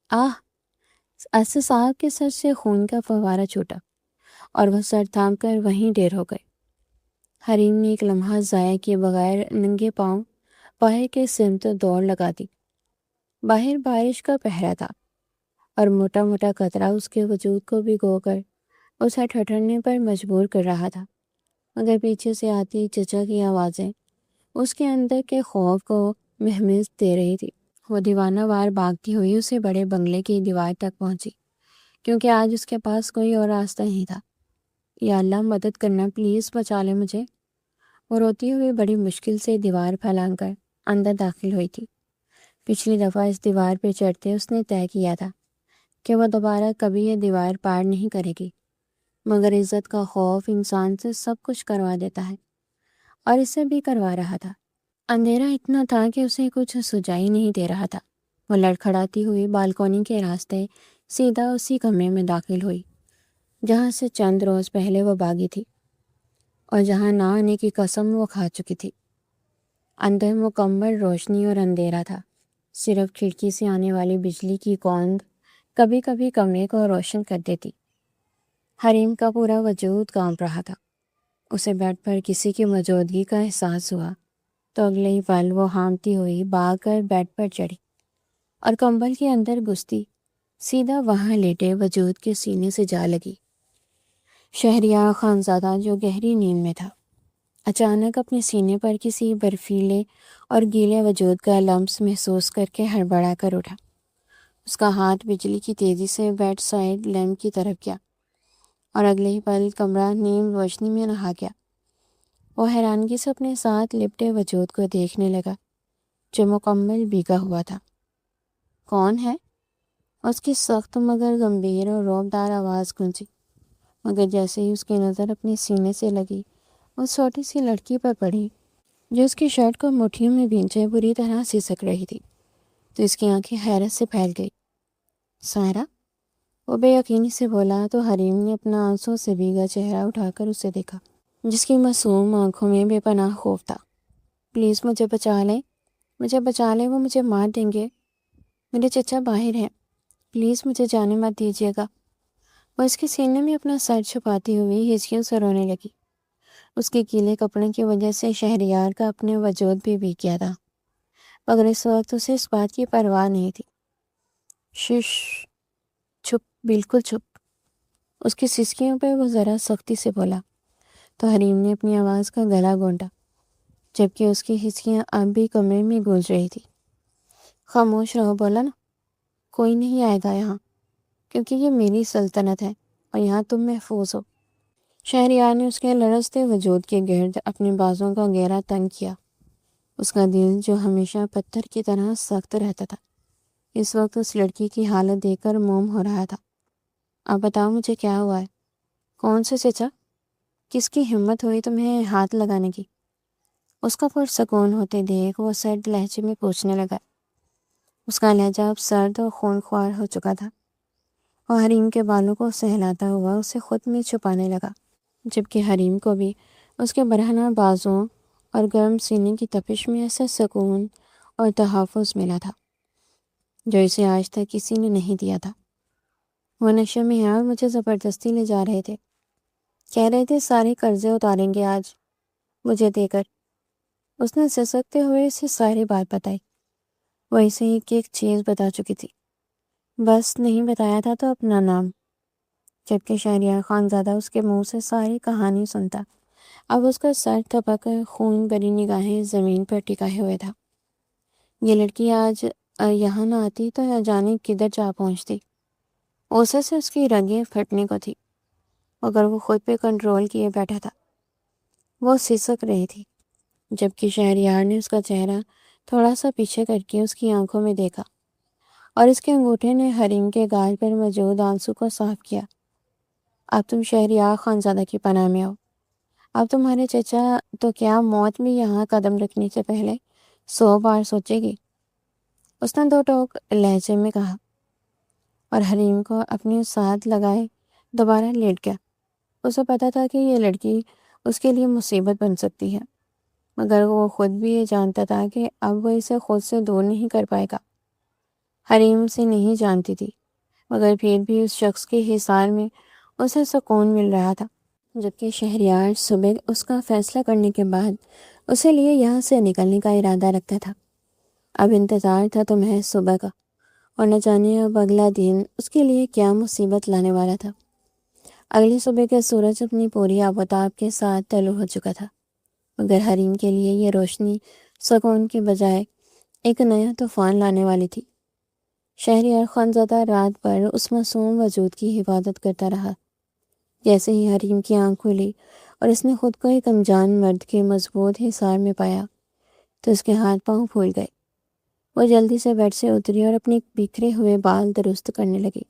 آہ! اسد صاحب کے سر سے خون کا فوارہ چھوٹا اور وہ سر تھام کر وہیں ڈیر ہو گئے۔ حریم نے ایک لمحہ ضائع کیے بغیر ننگے پاؤں باہر کے سمت دوڑ لگا دی۔ باہر بارش کا پہرا تھا اور موٹا موٹا قطرہ اس کے وجود کو بھگو کر اسے ٹھٹھرنے پر مجبور کر رہا تھا، مگر پیچھے سے آتی چچا کی آوازیں اس کے اندر کے خوف کو مہمیز دے رہی تھی۔ وہ دیوانہ وار بھاگتی ہوئی اسے بڑے بنگلے کی دیوار تک پہنچی، کیونکہ آج اس کے پاس کوئی اور راستہ نہیں تھا۔ یا اللہ مدد کرنا، پلیز بچا لے مجھے۔ وہ روتی ہوئی بڑی مشکل سے دیوار پھیلان کر اندر داخل ہوئی تھی۔ پچھلی دفعہ اس دیوار پہ چڑھتے اس نے طے کیا تھا کہ وہ دوبارہ کبھی یہ دیوار پار نہیں کرے گی، مگر عزت کا خوف انسان سے سب کچھ کروا دیتا ہے، اور اسے بھی کروا رہا تھا۔ اندھیرا اتنا تھا کہ اسے کچھ سجائی نہیں دے رہا تھا۔ وہ لڑکھڑاتی ہوئی بالکونی کے راستے سیدھا اسی کمرے میں داخل ہوئی جہاں سے چند روز پہلے وہ بھاگی تھی اور جہاں نہ آنے کی قسم وہ کھا چکی تھی۔ اندر مکمل روشنی اور اندھیرا تھا، صرف کھڑکی سے آنے والی بجلی کی گوند کبھی کبھی کمرے کو روشن کر دیتی۔ حریم کا پورا وجود کانپ رہا تھا۔ اسے بیڈ پر کسی کی موجودگی کا احساس ہوا تو اگلے ہی پل وہ ہانپتی ہوئی بھاگ کر بیڈ پر چڑھی اور کمبل کے اندر گھستی سیدھا وہاں لیٹے وجود کے سینے سے جا لگی۔ شہریار خانزادہ جو گہری نیند میں تھا، اچانک اپنے سینے پر کسی برفیلے اور گیلے وجود کا لمس محسوس کر کے ہڑبڑا کر اٹھا۔ اس کا ہاتھ بجلی کی تیزی سے بیڈ سائڈ لیمپ کی طرف گیا اور اگلے ہی پل کمرہ نیم روشنی میں نہا گیا۔ وہ حیرانگی سے اپنے ساتھ لپٹے وجود کو دیکھنے لگا جو مکمل بھیگا ہوا تھا۔ کون ہے؟ اس کی سخت مگر گمبھیر اور رعبدار آواز گونجی، مگر جیسے ہی اس کی نظر اپنے سینے سے لگی اس چھوٹی سی لڑکی پر پڑی جو اس کی شرٹ کو مٹھیوں میں بھینچے بری طرح سسک رہی تھی، تو اس کی آنکھیں حیرت سے پھیل گئی۔ سائرہ؟ وہ بے یقینی سے بولا تو حریم نے اپنا آنسوں سے بھیگا چہرہ اٹھا کر اسے دیکھا، جس کی معصوم آنکھوں میں بے پناہ خوف تھا۔ پلیز مجھے بچا لیں، مجھے بچا لیں، وہ مجھے مار دیں گے، میرے چچا باہر ہیں، پلیز مجھے جانے مت دیجیے گا۔ وہ اس کے سینے میں اپنا سر چھپاتی ہوئی ہچکیوں سے رونے لگی۔ اس کے گیلے کپڑوں کی وجہ سے شہریار کا اپنے وجود بھی بھیگ گیا تھا، مگر اس وقت اسے اس بات کی پرواہ نہیں تھی۔ شش، چھپ، بالکل چھپ۔ اس کی سسکیوں پر وہ ذرا سختی سے بولا تو حریم نے اپنی آواز کا گلا گھونٹا، جبکہ اس کی ہچکیاں اب بھی کمرے میں گونج رہی تھی۔ خاموش رہو، بولا نا، کوئی نہیں آئے گا یہاں، کیونکہ یہ میری سلطنت ہے اور یہاں تم محفوظ ہو۔ شہریار نے اس کے لرزتے وجود کے گرد اپنے بازوں کا گہرا تنگ کیا۔ اس کا دل جو ہمیشہ پتھر کی طرح سخت رہتا تھا، اس وقت اس لڑکی کی حالت دیکھ کر موم ہو رہا تھا۔ اب بتاؤ مجھے کیا ہوا ہے؟ کون سے چچا؟ کس کی ہمت ہوئی تمہیں ہاتھ لگانے کی؟ اس کا پرسکون ہوتے دیکھ وہ سرد لہجے میں پوچھنے لگا۔ اس کا لہجہ اب سرد اور خونخوار ہو چکا تھا۔ وہ حریم کے بالوں کو سہلاتا ہوا اسے خود میں چھپانے لگا، جبکہ حریم کو بھی اس کے برہنہ بازوں اور گرم سینے کی تپش میں ایسا سکون اور تحفظ ملا تھا جو اسے آج تک کسی نے نہیں دیا تھا۔ وہ نشے میں ہیں اور مجھے زبردستی لے جا رہے تھے، کہہ رہے تھے سارے قرضے اتاریں گے آج مجھے دے کر۔ اس نے سسکتے ہوئے اسے ساری بات بتائی۔ وہ اسے ایک ایک چیز بتا چکی تھی، بس نہیں بتایا تھا تو اپنا نام، جبکہ شہریار خانزادہ اس کے منہ سے ساری کہانی سنتا۔ اب اس کا سر تھپک کر خون بری نگاہیں زمین پر ٹکائے ہوئے تھا۔ یہ لڑکی آج یہاں نہ آتی تو نہ جانے کدھر جا پہنچتی۔ غصے سے اس کی رگیں پھٹنے کو تھی، مگر وہ خود پہ کنٹرول کیے بیٹھا تھا۔ وہ سسک رہی تھی، جبکہ شہریار نے اس کا چہرہ تھوڑا سا پیچھے کر کے اس کی آنکھوں میں دیکھا اور اس کے انگوٹھے نے حریم کے گال پر موجود آنسو کو صاف کیا۔ اب تم شہریار خانزادہ کی پناہ میں ہو۔ اب تمہارے چچا تو کیا موت بھی یہاں قدم رکھنے سے پہلے 100 بار سوچے گی، اس نے دو ٹوک لہجے میں کہا، اور حریم کو اپنے ساتھ لگائے دوبارہ لیٹ گیا۔ اسے پتا تھا کہ یہ لڑکی اس کے لیے مصیبت بن سکتی ہے، مگر وہ خود بھی یہ جانتا تھا کہ اب وہ اسے خود سے دور نہیں کر پائے گا۔ حریم سے نہیں جانتی تھی، مگر پھر بھی اس شخص کے حصار میں اسے سکون مل رہا تھا، جبکہ شہریار صبح اس کا فیصلہ کرنے کے بعد اسے لیے یہاں سے نکلنے کا ارادہ رکھتا تھا۔ اب انتظار تھا تو محض صبح کا، اور نہ جانے اب اگلا دن اس کے لیے کیا مصیبت لانے والا تھا۔ اگلی صبح کا سورج اپنی پوری آب و تاب کے ساتھ طلوع ہو چکا تھا، مگر حریم کے لیے یہ روشنی سکون کے بجائے ایک نیا طوفان لانے والی تھی۔ شہریار خانزادہ رات بھر اس معصوم وجود کی حفاظت کرتا رہا۔ جیسے ہی حریم کی آنکھ کھلی اور اس نے خود کو ایک انجان مرد کے مضبوط حصار میں پایا تو اس کے ہاتھ پاؤں پھول گئے۔ وہ جلدی سے بیڈ سے اتری اور اپنے بکھرے ہوئے بال درست کرنے لگی۔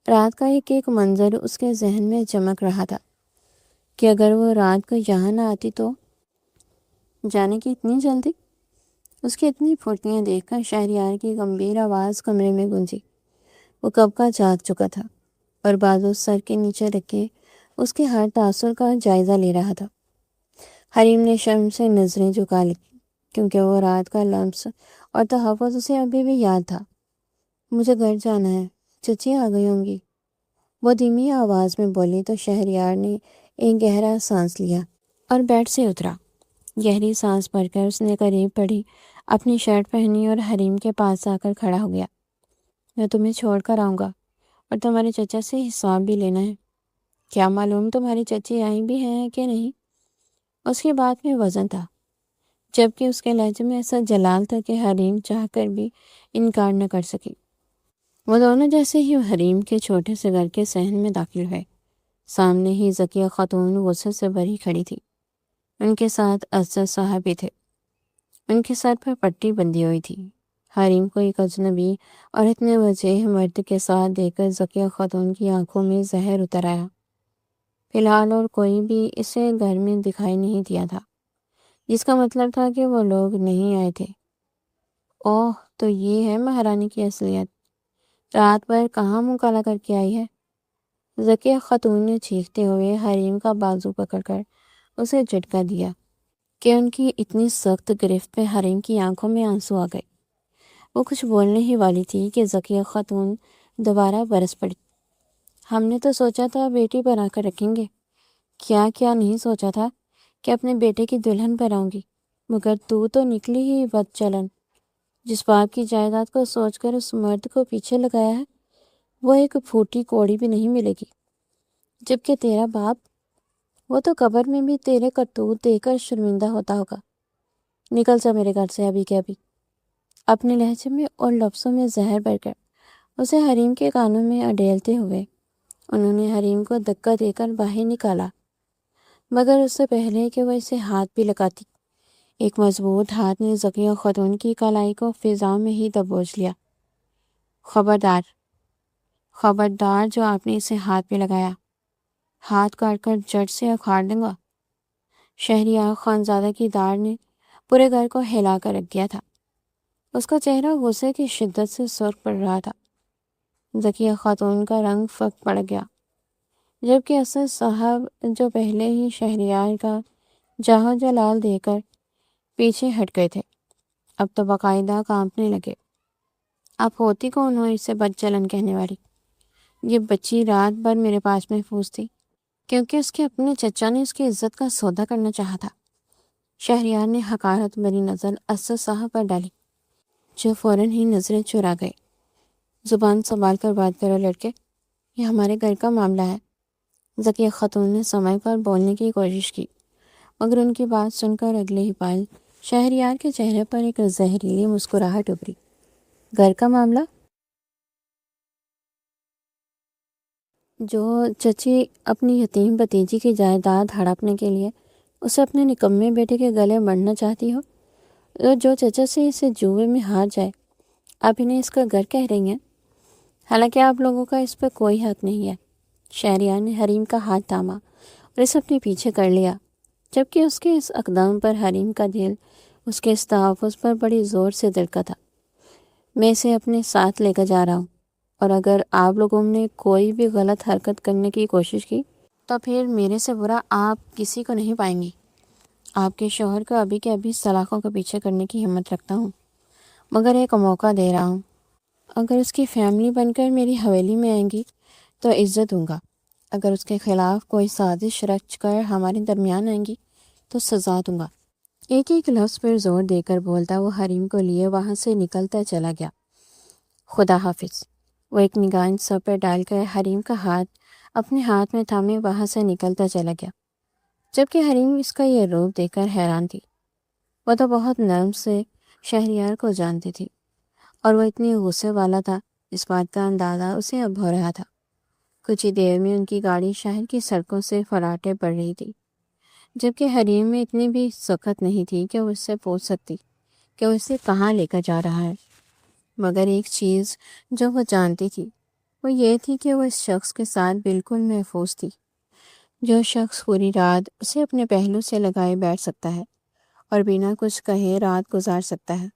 رات کا ایک ایک منظر اس کے ذہن میں چمک رہا تھا کہ اگر وہ رات کو یہاں نہ آتی تو جانے کی اتنی جلدی؟ اس کی اتنی پھرتیاں دیکھ کر شہریار کی گمبھیر آواز کمرے میں گونجی۔ وہ کب کا جاگ چکا تھا اور بازو سر کے نیچے رکھ کے اس کے ہر تاثر کا جائزہ لے رہا تھا۔ حریم نے شرم سے نظریں جھکا لی، کیونکہ وہ رات کا لمس اور تحفظ اسے ابھی بھی یاد تھا۔ مجھے گھر جانا ہے، چچی آ گئی ہوں گی، وہ دھیمی آواز میں بولی تو شہریار نے ایک گہرا سانس لیا اور بیڈ سے اترا۔ گہری سانس بھر کر اس نے قریب پڑی اپنی شرٹ پہنی اور حریم کے پاس آ کر کھڑا ہو گیا۔ میں تمہیں چھوڑ کر آؤں گا اور تمہارے چچا سے حساب بھی لینا ہے۔ کیا معلوم تمہاری چچی آئی بھی ہیں کہ نہیں؟ اس کی بات میں وزن تھا، جبکہ اس کے لہجے میں ایسا جلال تھا کہ حریم چاہ کر بھی انکار نہ کر سکی۔ وہ دونوں جیسے ہی حریم کے چھوٹے سے گھر کے صحن میں داخل ہوئے، سامنے ہی ذکیہ خاتون غصے سے بھری کھڑی تھی۔ ان کے ساتھ اسد صاحب بھی تھے، ان کے سر پر پٹی بندھی ہوئی تھی۔ حریم کو ایک اجنبی اور اتنے وجیح مرد کے ساتھ دیکھ کر ذکیہ خاتون کی آنکھوں میں زہر اتر آیا۔ فی الحال اور کوئی بھی اسے گھر میں دکھائی نہیں دیا تھا، جس کا مطلب تھا کہ وہ لوگ نہیں آئے تھے۔ اوہ، تو یہ ہے مہارانی کی اصلیت، رات بھر کہاں منہ کالا کر کے آئی ہے؟ ذکیہ خاتون نے چیختے ہوئے حریم کا بازو پکڑ کر اسے جھٹکا دیا کہ ان کی اتنی سخت گرفت پہ حریم کی آنکھوں میں آنسو آ گئے۔ وہ کچھ بولنے ہی والی تھی کہ ذکیہ خاتون دوبارہ برس پڑی۔ ہم نے تو سوچا تھا بیٹی بنا کر رکھیں گے، کیا کیا نہیں سوچا تھا کہ اپنے بیٹے کی دلہن بناؤں گی، مگر تو نکلی ہی بد چلن۔ جس باپ کی جائیداد کو سوچ کر اس مرد کو پیچھے لگایا ہے، وہ ایک پھوٹی کوڑی بھی نہیں ملے گی، جبکہ تیرا باپ، وہ تو قبر میں بھی تیرے کرتوت دیکھ کر شرمندہ ہوتا ہوگا۔ نکل جا میرے گھر سے ابھی کے ابھی۔ اپنے لہجے میں اور لفظوں میں زہر بھر کر اسے حریم کے کانوں میں اڈیلتے ہوئے انہوں نے حریم کو دھکا دے کر باہر نکالا، مگر اس سے پہلے کہ وہ اسے ہاتھ بھی لگاتی، ایک مضبوط ہاتھ نے ذکیہ خاتون کی کلائی کو فضا میں ہی دبوچ لیا۔ خبردار، خبردار جو آپ نے اسے ہاتھ پہ لگایا۔ ہاتھ کاٹ کر جڑ سے اکھاڑ دوں گا۔ شہریار خانزادہ کی داڑھ نے پورے گھر کو ہلا کر رکھ دیا تھا۔ اس کا چہرہ غصے کی شدت سے سرخ پڑ رہا تھا۔ ذکیہ خاتون کا رنگ فک پڑ گیا، جبکہ اسد صاحب جو پہلے ہی شہریار کا جاہ و جلال دے کر پیچھے ہٹ گئے تھے، اب تو باقاعدہ کانپنے لگے۔ اب ہوتی کون ہو اسے بد چلن کہنے والی؟ یہ بچی رات بھر میرے پاس محفوظ تھی کیونکہ اس کے اپنے چچا نے اس کی عزت کا سودا کرنا چاہا تھا۔ شہریار نے حقارت بھری نظر اسد صاحب پر ڈالی، جو فوراً ہی نظریں چرا گئے۔ زبان سنبھال کر بات کرو لڑکے، یہ ہمارے گھر کا معاملہ ہے۔ ذکیہ خاتون نے سمے پر بولنے کی کوشش کی، مگر ان کی بات سن کر اگلے ہی پل شہریار کے چہرے پر ایک زہریلی مسکراہٹ ابھری۔ گھر کا معاملہ؟ جو چچی اپنی یتیم بھتیجی کی جائیداد ہڑپنے کے لیے اسے اپنے نکمے بیٹے کے گلے مارنا چاہتی ہو، جو چچا سے اسے جوئے میں ہار جائے، آپ انہیں اس کا گھر کہہ رہی ہیں؟ حالانکہ آپ لوگوں کا اس پہ کوئی حق نہیں ہے۔ شہریار نے حریم کا ہاتھ تھاما اور اسے اپنے پیچھے کر لیا، جبکہ اس کے اس اقدام پر حریم کا دل اس کے اس تحفظ پر بڑی زور سے دھڑکا تھا۔ میں اسے اپنے ساتھ لے کر جا رہا ہوں، اور اگر آپ لوگوں نے کوئی بھی غلط حرکت کرنے کی کوشش کی تو پھر میرے سے برا آپ کسی کو نہیں پائیں گی۔ آپ کے شوہر کو ابھی کے ابھی سلاخوں کے پیچھے کرنے کی ہمت رکھتا ہوں، مگر ایک موقع دے رہا ہوں۔ اگر اس کی فیملی بن کر میری حویلی میں آئیں گی تو عزت دوں گا، اگر اس کے خلاف کوئی سازش رچ کر ہمارے درمیان آئیں گی تو سزا دوں گا۔ ایک ایک لفظ پر زور دے کر بولتا وہ حریم کو لیے وہاں سے نکلتا چلا گیا۔ خدا حافظ۔ وہ ایک نگاہ ان سب پر ڈال کر حریم کا ہاتھ اپنے ہاتھ میں تھامے وہاں سے نکلتا چلا گیا، جبکہ حریم اس کا یہ روپ دیکھ کر حیران تھی۔ وہ تو بہت نرم سے شہریار کو جانتی تھی، اور وہ اتنی غصے والا تھا، اس بات کا اندازہ اسے اب ہو رہا تھا۔ کچھ ہی دیر میں ان کی گاڑی شہر کی سڑکوں سے فراٹے پڑ رہی تھی، جبکہ حریم میں اتنی بھی سخت نہیں تھی کہ وہ اس سے پوچھ سکتی کہ وہ اسے کہاں لے کر جا رہا ہے۔ مگر ایک چیز جو وہ جانتی تھی وہ یہ تھی کہ وہ اس شخص کے ساتھ بالکل محفوظ تھی، جو شخص پوری رات اسے اپنے پہلو سے لگائے بیٹھ سکتا ہے اور بنا کچھ کہے رات گزار سکتا ہے،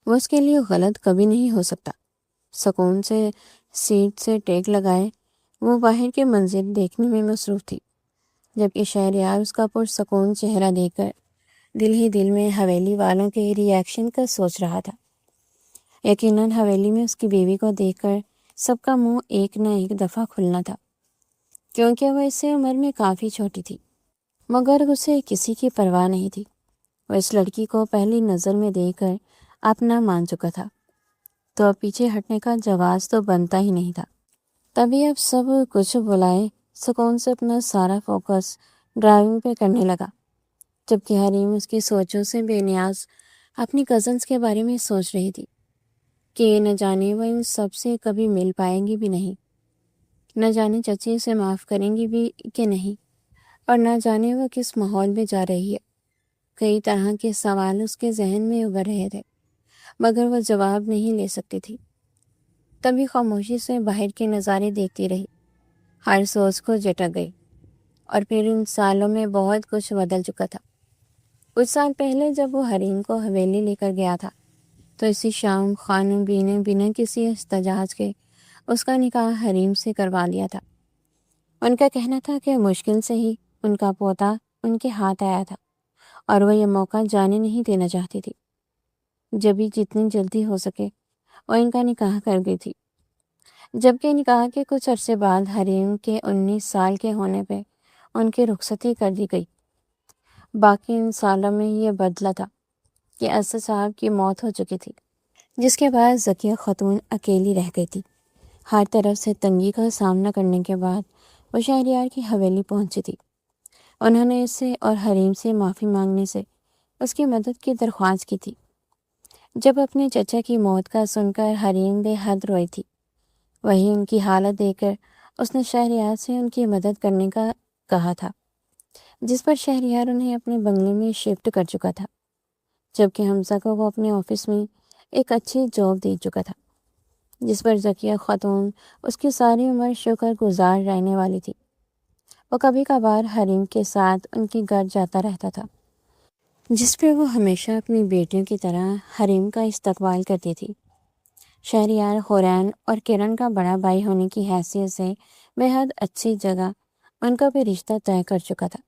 وہ اس کے لیے غلط کبھی نہیں ہو سکتا۔ سکون سے سیٹ سے ٹیک لگائے وہ باہر کے منظر دیکھنے میں مصروف تھی، جبکہ شہریار اس کا پرسکون چہرہ دیکھ کر دل ہی دل میں حویلی والوں کے ریئیکشن کا سوچ رہا تھا۔ یقیناً حویلی میں اس کی بیوی کو دیکھ کر سب کا منہ ایک نہ ایک دفعہ کھلنا تھا، کیونکہ وہ اس سے عمر میں کافی چھوٹی تھی، مگر اسے کسی کی پرواہ نہیں تھی۔ وہ اس لڑکی کو پہلی نظر میں دیکھ کر اپنا مان چکا تھا، تو اب پیچھے ہٹنے کا جواز تو بنتا ہی نہیں تھا۔ تبھی اب سب کچھ بلائے سکون سے اپنا سارا فوکس ڈرائیونگ پہ کرنے لگا، جبکہ حریم اس کی سوچوں سے بے نیاز اپنی کزنز کے بارے میں سوچ رہی تھی کہ نہ جانے وہ ان سب سے کبھی مل پائیں گی بھی نہیں، نہ جانے چچی سے معاف کریں گی بھی کہ نہیں، اور نہ جانے وہ کس ماحول میں جا رہی ہے۔ کئی طرح کے سوال اس کے ذہن میں ابھر رہے تھے، مگر وہ جواب نہیں لے سکتی تھی۔ تبھی خاموشی سے باہر کے نظارے دیکھتی رہی، ہر سوچ کو جٹک گئی، اور پھر ان سالوں میں بہت کچھ بدل چکا تھا۔ کچھ سال پہلے جب وہ حریم کو حویلی لے کر گیا تھا تو اسی شام خانم بی نے بنا کسی احتجاج کے اس کا نکاح حریم سے کروا لیا تھا۔ ان کا کہنا تھا کہ مشکل سے ہی ان کا پوتا ان کے ہاتھ آیا تھا، اور وہ یہ موقع جانے نہیں دینا چاہتی تھی۔ جبھی جتنی جلدی ہو سکے وہ ان کا نکاح کر گئی تھی، جبکہ نکاح کے کچھ عرصے بعد حریم کے 19 سال کے ہونے پہ ان کی رخصتی کر دی گئی۔ باقی ان سالوں میں یہ بدلا تھا کہ اسد صاحب کی موت ہو چکی تھی، جس کے بعد ذکیہ خاتون اکیلی رہ گئی تھی۔ ہر طرف سے تنگی کا سامنا کرنے کے بعد وہ شہریار کی حویلی پہنچی تھی۔ انہوں نے اس سے اور حریم سے معافی مانگنے سے اس کی مدد کی درخواست کی تھی۔ جب اپنے چچا کی موت کا سن کر حریم بے حد روئی تھی، وہی ان کی حالت دیکھ کر اس نے شہریار سے ان کی مدد کرنے کا کہا تھا، جس پر شہریار انہیں اپنے بنگلے میں شفٹ کر چکا تھا، جبکہ حمزہ کو وہ اپنے آفس میں ایک اچھی جاب دے چکا تھا، جس پر ذکیہ خاتون اس کی ساری عمر شکر گزار رہنے والی تھی۔ وہ کبھی کبھار حریم کے ساتھ ان کے گھر جاتا رہتا تھا، جس پہ وہ ہمیشہ اپنی بیٹیوں کی طرح حریم کا استقبال کرتی تھی۔ شہریار حورین اور کرن کا بڑا بھائی ہونے کی حیثیت سے بے حد اچھی جگہ ان کا بھی رشتہ طے کر چکا تھا،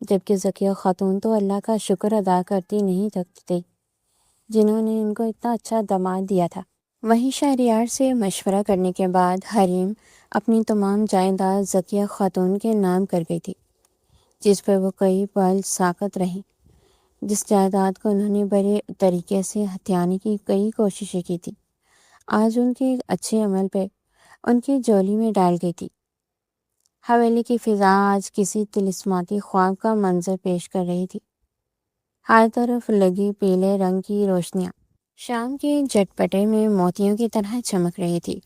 جبکہ ذکیہ خاتون تو اللہ کا شکر ادا کرتی نہیں تھکتی جنہوں نے ان کو اتنا اچھا داماد دیا تھا۔ وہیں شہریار سے مشورہ کرنے کے بعد حریم اپنی تمام جائیداد ذکیہ خاتون کے نام کر گئی تھی، جس پر وہ کئی پل ساکت رہیں۔ جس جائیداد کو انہوں نے بڑے طریقے سے ہتھیانے کی کئی کوششیں کی تھی، آج ان کے اچھے عمل پہ ان کی جولی میں ڈال گئی تھی۔ حویلی کی فضا آج کسی طلسماتی خواب کا منظر پیش کر رہی تھی۔ ہر طرف لگی پیلے رنگ کی روشنیاں شام کے جٹپٹے میں موتیوں کی طرح چمک رہی تھی۔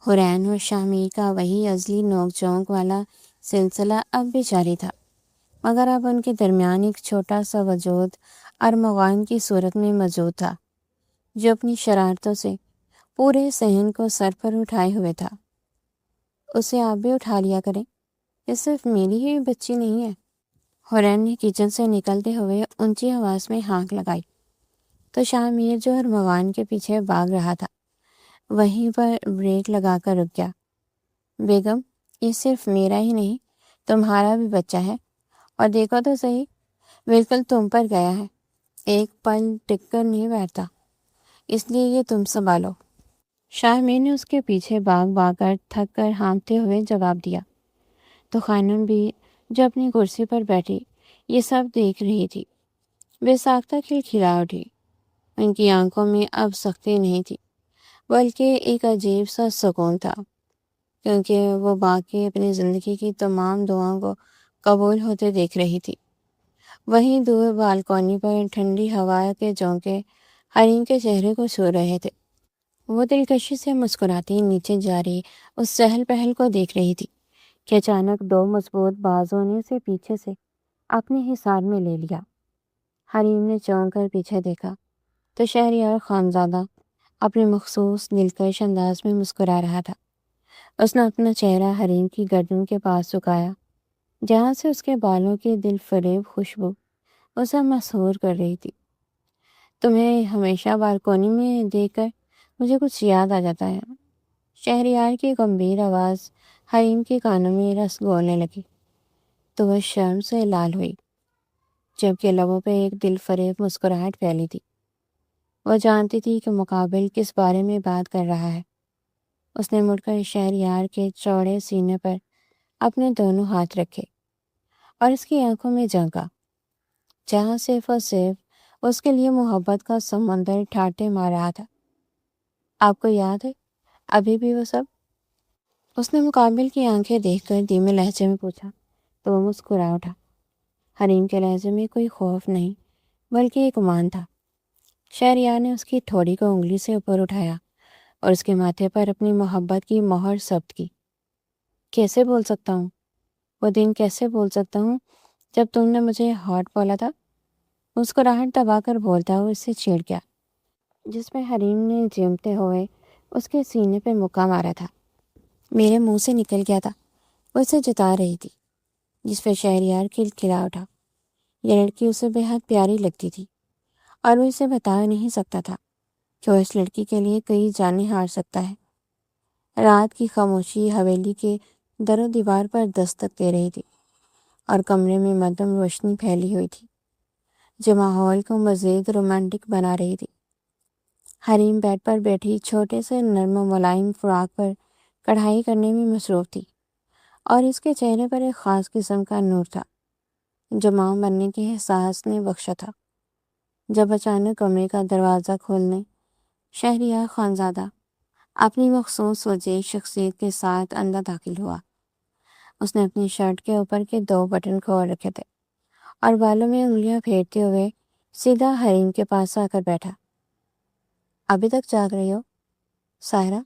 حورین اور شامیر کا وہی ازلی نوک جھونک والا سلسلہ اب بھی جاری تھا، مگر اب ان کے درمیان ایک چھوٹا سا وجود ارمغان کی صورت میں موجود تھا، جو اپنی شرارتوں سے پورے صحن کو سر پر اٹھائے ہوئے تھا۔ اسے آپ بھی اٹھا لیا کریں، یہ صرف میری ہی بچی نہیں ہے۔ حورین نے کچن سے نکلتے ہوئے اونچی آواز میں ہانک لگائی تو شامیر جو ارمغان کے پیچھے بھاگ رہا تھا وہیں پر بریک لگا کر رک گیا۔ بیگم، یہ صرف میرا ہی نہیں تمہارا بھی بچہ ہے، اور دیکھو تو صحیح، بالکل تم پر گیا ہے، ایک پل ٹک کر نہیں بیٹھتا، اس لیے یہ تم سنبھالو۔ شامیر نے اس کے پیچھے بھاگ بھاگ کر تھک کر ہانپتے ہوئے جواب دیا تو خانم بھی جو اپنی کرسی پر بیٹھی یہ سب دیکھ رہی تھی بے ساختہ کھلکھلا اٹھی۔ ان کی آنکھوں میں اب سختی نہیں تھی، بلکہ ایک عجیب سا سکون تھا، کیونکہ وہ باقی اپنی زندگی کی تمام دعاؤں کو قبول ہوتے دیکھ رہی تھی۔ وہیں دور بالکونی پر ٹھنڈی ہوا کے جھونکے حریم کے چہرے کو چھو رہے تھے۔ وہ دلکشی سے مسکراتی نیچے جاری اس چہل پہل کو دیکھ رہی تھی کہ اچانک دو مضبوط بازوں نے اسے پیچھے سے اپنے حصار میں لے لیا۔ حریم نے چونک کر پیچھے دیکھا تو شہریار خانزادہ اپنے مخصوص دلکش انداز میں مسکرا رہا تھا۔ اس نے اپنا چہرہ حریم کی گردن کے پاس جھکایا، جہاں سے اس کے بالوں کی دل فریب خوشبو اسے مسحور کر رہی تھی۔ تمہیں ہمیشہ بالکونی میں دیکھ کر مجھے کچھ یاد آ جاتا ہے۔ شہریار کی گمبھیر آواز حریم کے کانوں میں رس گھولنے لگی تو وہ شرم سے لال ہوئی، جبکہ لبوں پہ ایک دل فریب مسکراہٹ پھیلی تھی۔ وہ جانتی تھی کہ مقابل کس بارے میں بات کر رہا ہے۔ اس نے مڑ کر شہریار کے چوڑے سینے پر اپنے دونوں ہاتھ رکھے اور اس کی آنکھوں میں جھانکا، جہاں صرف اور صرف اس کے لیے محبت کا سمندر ٹھاٹھے مار رہا تھا۔ آپ کو یاد ہے ابھی بھی وہ سب؟ اس نے مقابل کی آنکھیں دیکھ کر دھیمے لہجے میں پوچھا تو وہ مسکرا اٹھا۔ حریم کے لہجے میں کوئی خوف نہیں بلکہ ایک امان تھا۔ شہریار نے اس کی ٹھوڑی کو انگلی سے اوپر اٹھایا اور اس کے ماتھے پر اپنی محبت کی مہر ثبت کی۔ کیسے بول سکتا ہوں، وہ دن کیسے بول سکتا ہوں جب تم نے مجھے ہارٹ بولا تھا؟ مسکراہٹ دبا کر بولتا ہوا اس سے چھیڑ گیا، جس پہ حریم نے جمتے ہوئے اس کے سینے پہ مکہ مارا تھا۔ میرے منہ سے نکل گیا تھا، وہ اسے جتا رہی تھی، جس پہ شہریار کھلکھلا اٹھا۔ یہ لڑکی اسے بے حد پیاری لگتی تھی اور وہ اسے بتا نہیں سکتا تھا کہ وہ اس لڑکی کے لیے کئی جانیں ہار سکتا ہے۔ رات کی خاموشی حویلی کے در و دیوار پر دستک دے رہی تھی اور کمرے میں مدھم روشنی پھیلی ہوئی تھی جو ماحول کو مزید رومانٹک بنا رہی تھی۔ حریم بیڈ پر بیٹھی چھوٹے سے نرم و ملائم فراق پر کڑھائی کرنے میں مصروف تھی اور اس کے چہرے پر ایک خاص قسم کا نور تھا جو ماں بننے کے احساس نے بخشا تھا۔ جب اچانک کمرے کا دروازہ کھولنے شہریار خانزادہ اپنی مخصوص وجہ شخصیت کے ساتھ اندر داخل ہوا۔ اس نے اپنی شرٹ کے اوپر کے 2 بٹن کھول رکھے تھے اور بالوں میں انگلیاں پھیرتے ہوئے سیدھا حریم کے پاس آ کر بیٹھا۔ ابھی تک جاگ رہی ہو ساحرہ؟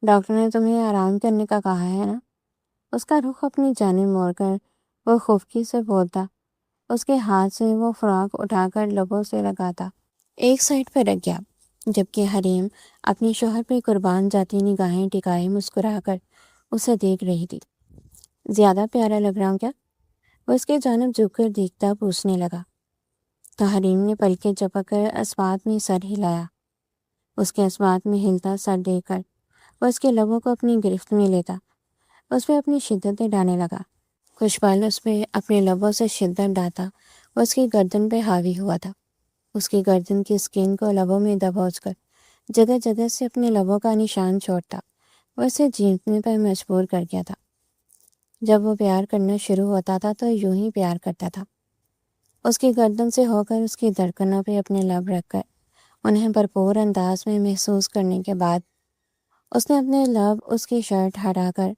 ڈاکٹر نے تمہیں آرام کرنے کا کہا ہے نا؟ اس کا رخ اپنی جانب موڑ کر وہ خفگی سے بولتا، اس کے ہاتھ سے وہ فراق اٹھا کر لبوں سے لگاتا ایک سائڈ پر رکھ گیا، جبکہ حریم اپنی شوہر پہ قربان جاتی نگاہیں ٹکائے مسکرا کر اسے دیکھ رہی تھی۔ زیادہ پیارا لگ رہا ہوں کیا؟ وہ اس کے جانب جھک کر دیکھتا پوچھنے لگا، تو حریم نے پلکیں جھپک کر اسبات میں سر ہلایا۔ اس کے اسبات میں ہلتا سر دیکھ کر وہ اس کے لبوں کو اپنی گرفت میں لیتا اس پہ اپنی شدتیں ڈالنے لگا۔ کچھ پل اس پہ اپنے لبوں سے شدت ڈالتا وہ اس کی گردن پہ حاوی ہوا تھا۔ اس کی گردن کی سکن کو لبوں میں دبوچ کر جگہ جگہ سے اپنے لبوں کا نشان چھوڑتا وہ اسے جھینکنے پر مجبور کر گیا تھا۔ جب وہ پیار کرنا شروع ہوتا تھا تو یوں ہی پیار کرتا تھا، اس کی گردن سے ہو کر اس کی دھڑکنوں پہ اپنے لب رکھ کر انہیں بھرپور انداز میں محسوس کرنے کے بعد اس نے اپنے لب اس کی شرٹ ہٹا کر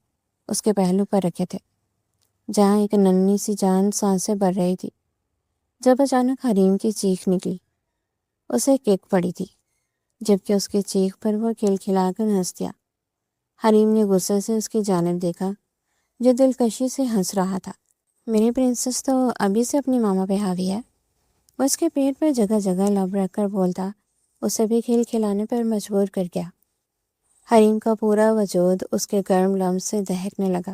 اس کے پہلو پر رکھے تھے، جہاں ایک ننھی سی جان سانسیں بھر رہی تھی، جب اچانک حریم کی چیخ نکلی۔ اسے کک پڑی تھی، جبکہ اس کی چیخ پر وہ کھلکھلا کر ہنس دیا۔ حریم نے غصے سے اس کی جانب دیکھا جو دلکشی سے ہنس رہا تھا۔ میری پرنسس تو ابھی سے اپنی ماما پہ حاوی ہے، وہ اس کے پیٹ پر جگہ جگہ لب رکھ کر بولتا اسے بھی کھلکھلانے پر مجبور کر گیا۔ حریم کا پورا وجود اس کے گرم لمس سے دہکنے لگا۔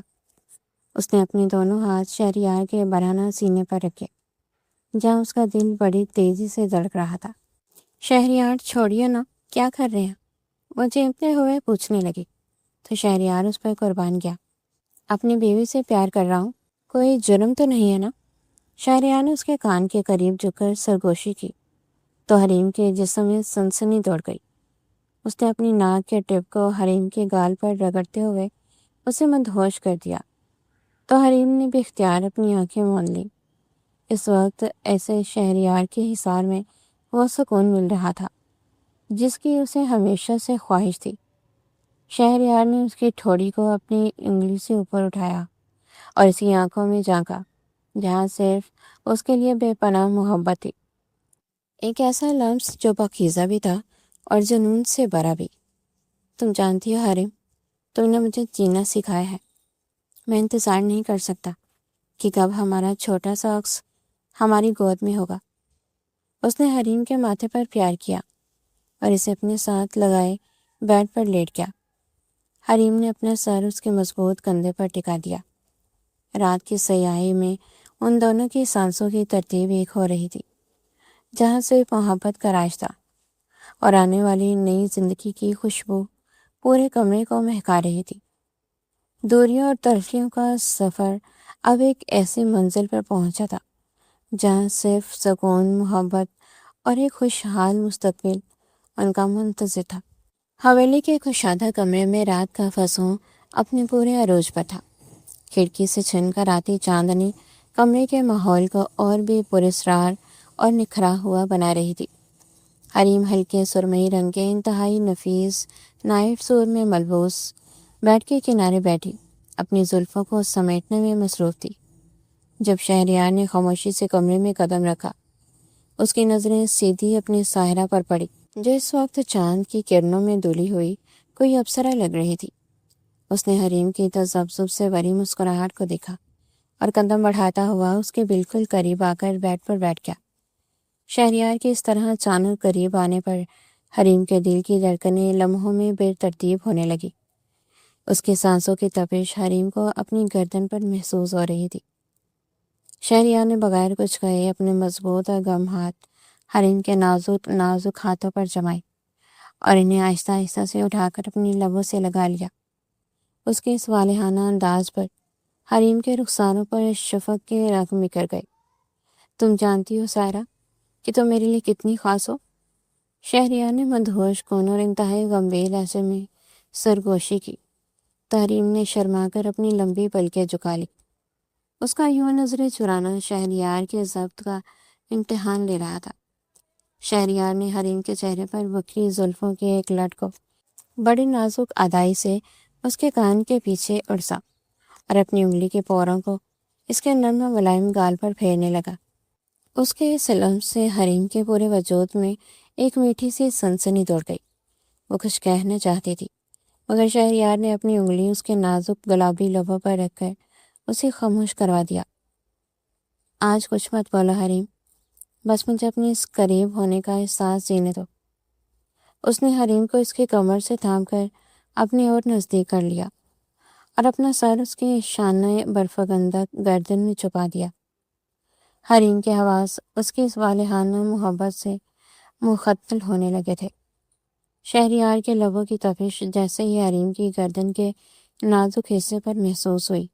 اس نے اپنے دونوں ہاتھ شہریار کے برہنہ سینے پر رکھے، جہاں اس کا دل بڑی تیزی سے دھڑک رہا تھا۔ شہریار چھوڑیے نا، کیا کر رہے ہیں؟ وہ چیختے ہوئے پوچھنے لگی، تو شہریار اس پر قربان گیا۔ اپنی بیوی سے پیار کر رہا ہوں، کوئی جرم تو نہیں ہے نا؟ شہریار نے اس کے کان کے قریب جھک کر سرگوشی کی، تو حریم کے جسم میں سنسنی دوڑ گئی۔ اس نے اپنی ناک کے ٹپ کو حریم کے گال پر رگڑتے ہوئے اسے مدہوش کر دیا، تو حریم نے بھی اختیار اپنی آنکھیں موند لیں۔ اس وقت ایسے شہریار کے حصار میں وہ سکون مل رہا تھا جس کی اسے ہمیشہ سے خواہش تھی۔ شہریار نے اس کی ٹھوڑی کو اپنی انگلی سے اوپر اٹھایا اور اس کی آنکھوں میں جھانکا، جہاں صرف اس کے لیے بے پناہ محبت تھی، ایک ایسا لمس جو پاکیزہ بھی تھا اور جنون سے بھرا بھی۔ تم جانتی ہو حریم، تم نے مجھے جینا سکھایا ہے۔ میں انتظار نہیں کر سکتا کہ کب ہمارا چھوٹا سا عکس ہماری گود میں ہوگا۔ اس نے حریم کے ماتھے پر پیار کیا اور اسے اپنے ساتھ لگائے بیڈ پر لیٹ گیا۔ حریم نے اپنا سر اس کے مضبوط کندھے پر ٹکا دیا۔ رات کی سیاہی میں ان دونوں کی سانسوں کی ترتیب ایک ہو رہی تھی، جہاں سے محبت کا راج تھا اور آنے والی نئی زندگی کی خوشبو پورے کمرے کو مہکا رہی تھی۔ دوریوں اور تلخیوں کا سفر اب ایک ایسی منزل پر پہنچا تھا جہاں صرف سکون، محبت اور ایک خوشحال مستقبل ان کا منتظر تھا۔ حویلی کے کشادہ کمرے میں رات کا فسوں اپنے پورے عروج پر تھا۔ کھڑکی سے چھن کر آتی چاندنی کمرے کے ماحول کو اور بھی پراسرار اور نکھرا ہوا بنا رہی تھی۔ حریم ہلکے سرمئی رنگ کے انتہائی نفیس نائٹ سوٹ میں ملبوس بیڈ کے کنارے بیٹھی اپنی زلفوں کو سمیٹنے میں مصروف تھی۔ جب شہریار نے خاموشی سے کمرے میں قدم رکھا، اس کی نظریں سیدھی اپنی ساحرہ پر پڑی، جو اس وقت چاند کی کرنوں میں دھلی ہوئی کوئی ابصرہ لگ رہی تھی۔ اس نے حریم کی تذبذب سے بھری مسکراہٹ کو دیکھا اور قدم بڑھاتا ہوا اس کے بالکل قریب آ کر بیڈ پر بیٹھ گیا۔ شہریار کے اس طرح اچانک قریب آنے پر حریم کے دل کی دھڑکنیں لمحوں میں بے ترتیب ہونے لگی۔ اس کی سانسوں کی تپش حریم کو اپنی گردن پر محسوس ہو رہی تھی۔ شہریار نے بغیر کچھ کہے اپنے مضبوط اور گرم ہاتھ حریم کے نازک ہاتھوں پر جمائے اور انہیں آہستہ آہستہ سے اٹھا کر اپنی لبوں سے لگا لیا۔ اس کے اس والہانہ انداز پر حریم کے رخساروں پر شفق کے رنگ بکھر گئے۔ تم جانتی ہو سائرہ کہ تم میرے لیے کتنی خاص ہو؟ شہریار نے مدہوش کن اور انتہائی گمبھیر لہجے میں سرگوشی کی، تو حریم نے شرما کر اپنی لمبی پلکیں جھکا لی۔ اس کا یوں نظریں چرانا شہریار کے ضبط کا امتحان لے رہا تھا۔ شہریار نے حریم کے چہرے پر بکھری زلفوں کے ایک لٹ کو بڑی نازک ادائی سے اس کے کان کے پیچھے اڑسا اور اپنی انگلی کے پوروں کو اس کے نرم و ملائم گال پر پھیرنے لگا۔ اس کے اس لمس سے حریم کے پورے وجود میں ایک میٹھی سی سنسنی دوڑ گئی۔ وہ کچھ کہنا چاہتی تھی، مگر شہریار نے اپنی انگلی اس کے نازک گلابی لبوں پر رکھ کر اسے خاموش کروا دیا۔ آج کچھ مت بولو حریم، بس مجھے اپنے اس قریب ہونے کا احساس جینے دو۔ اس نے حریم کو اس کی کمر سے تھام کر اپنی اور نزدیک کر لیا اور اپنا سر اس کے شانہ برفگندہ گردن میں چھپا دیا۔ حریم کے حواس اس کی اس والہانہ محبت سے مختل ہونے لگے تھے۔ شہریار کے لبوں کی تپش جیسے ہی حریم کی گردن کے نازک حصے پر محسوس ہوئی،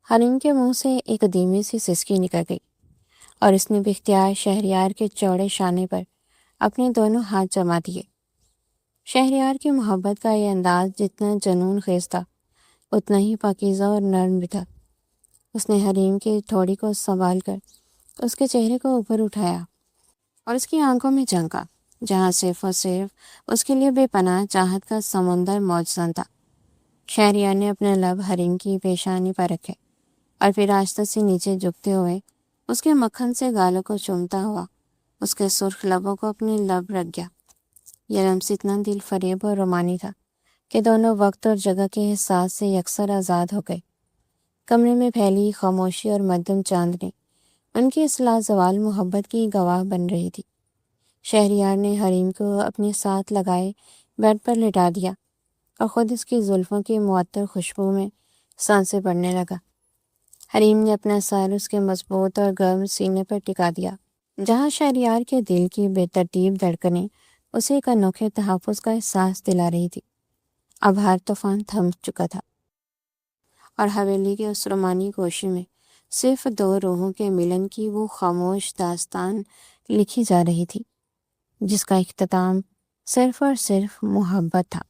حریم کے منہ سے ایک دھیمی سی سسکی نکل گئی اور اس نے باختیار شہریار کے چوڑے شانے پر اپنے دونوں ہاتھ جما دیے۔ شہریار کی محبت کا یہ انداز جتنا جنون خیز تھا اتنا ہی پاکیزہ اور نرم بھی تھا۔ اس نے حریم کی تھوڑی کو سنبھال کر اس کے چہرے کو اوپر اٹھایا اور اس کی آنکھوں میں جھانکا، جہاں صرف اور صرف اس کے لیے بے پناہ چاہت کا سمندر موجزن تھا۔ شہریار نے اپنے لب حریم کی پیشانی پر رکھے اور پھر آہستہ سے نیچے جھکتے ہوئے اس کے مکھن سے گالوں کو چومتا ہوا اس کے سرخ لبوں کو اپنے لب رکھ گیا۔ یہ لمس اتنا دل فریب اور رومانی تھا کہ دونوں وقت اور جگہ کے احساس سے یکسر آزاد ہو گئے۔ کمرے میں پھیلی خاموشی اور مدھم چاندنی ان کی اس لازوال محبت کی گواہ بن رہی تھی۔ شہریار نے حریم کو اپنے ساتھ لگائے بیڈ پر لٹا دیا اور خود اس کی زلفوں کی معطر خوشبو میں سانسیں پڑنے لگا۔ حریم نے اپنا سر اس کے مضبوط اور گرم سینے پر ٹکا دیا، جہاں شہریار کے دل کی بے ترتیب دھڑکنیں اسے ایک انوکھے تحفظ کا احساس دلا رہی تھی۔ اب ہر طوفان تھم چکا تھا اور حویلی کے اس رومانی گوشے میں صرف دو روحوں کے ملن کی وہ خاموش داستان لکھی جا رہی تھی جس کا اختتام صرف اور صرف محبت تھا۔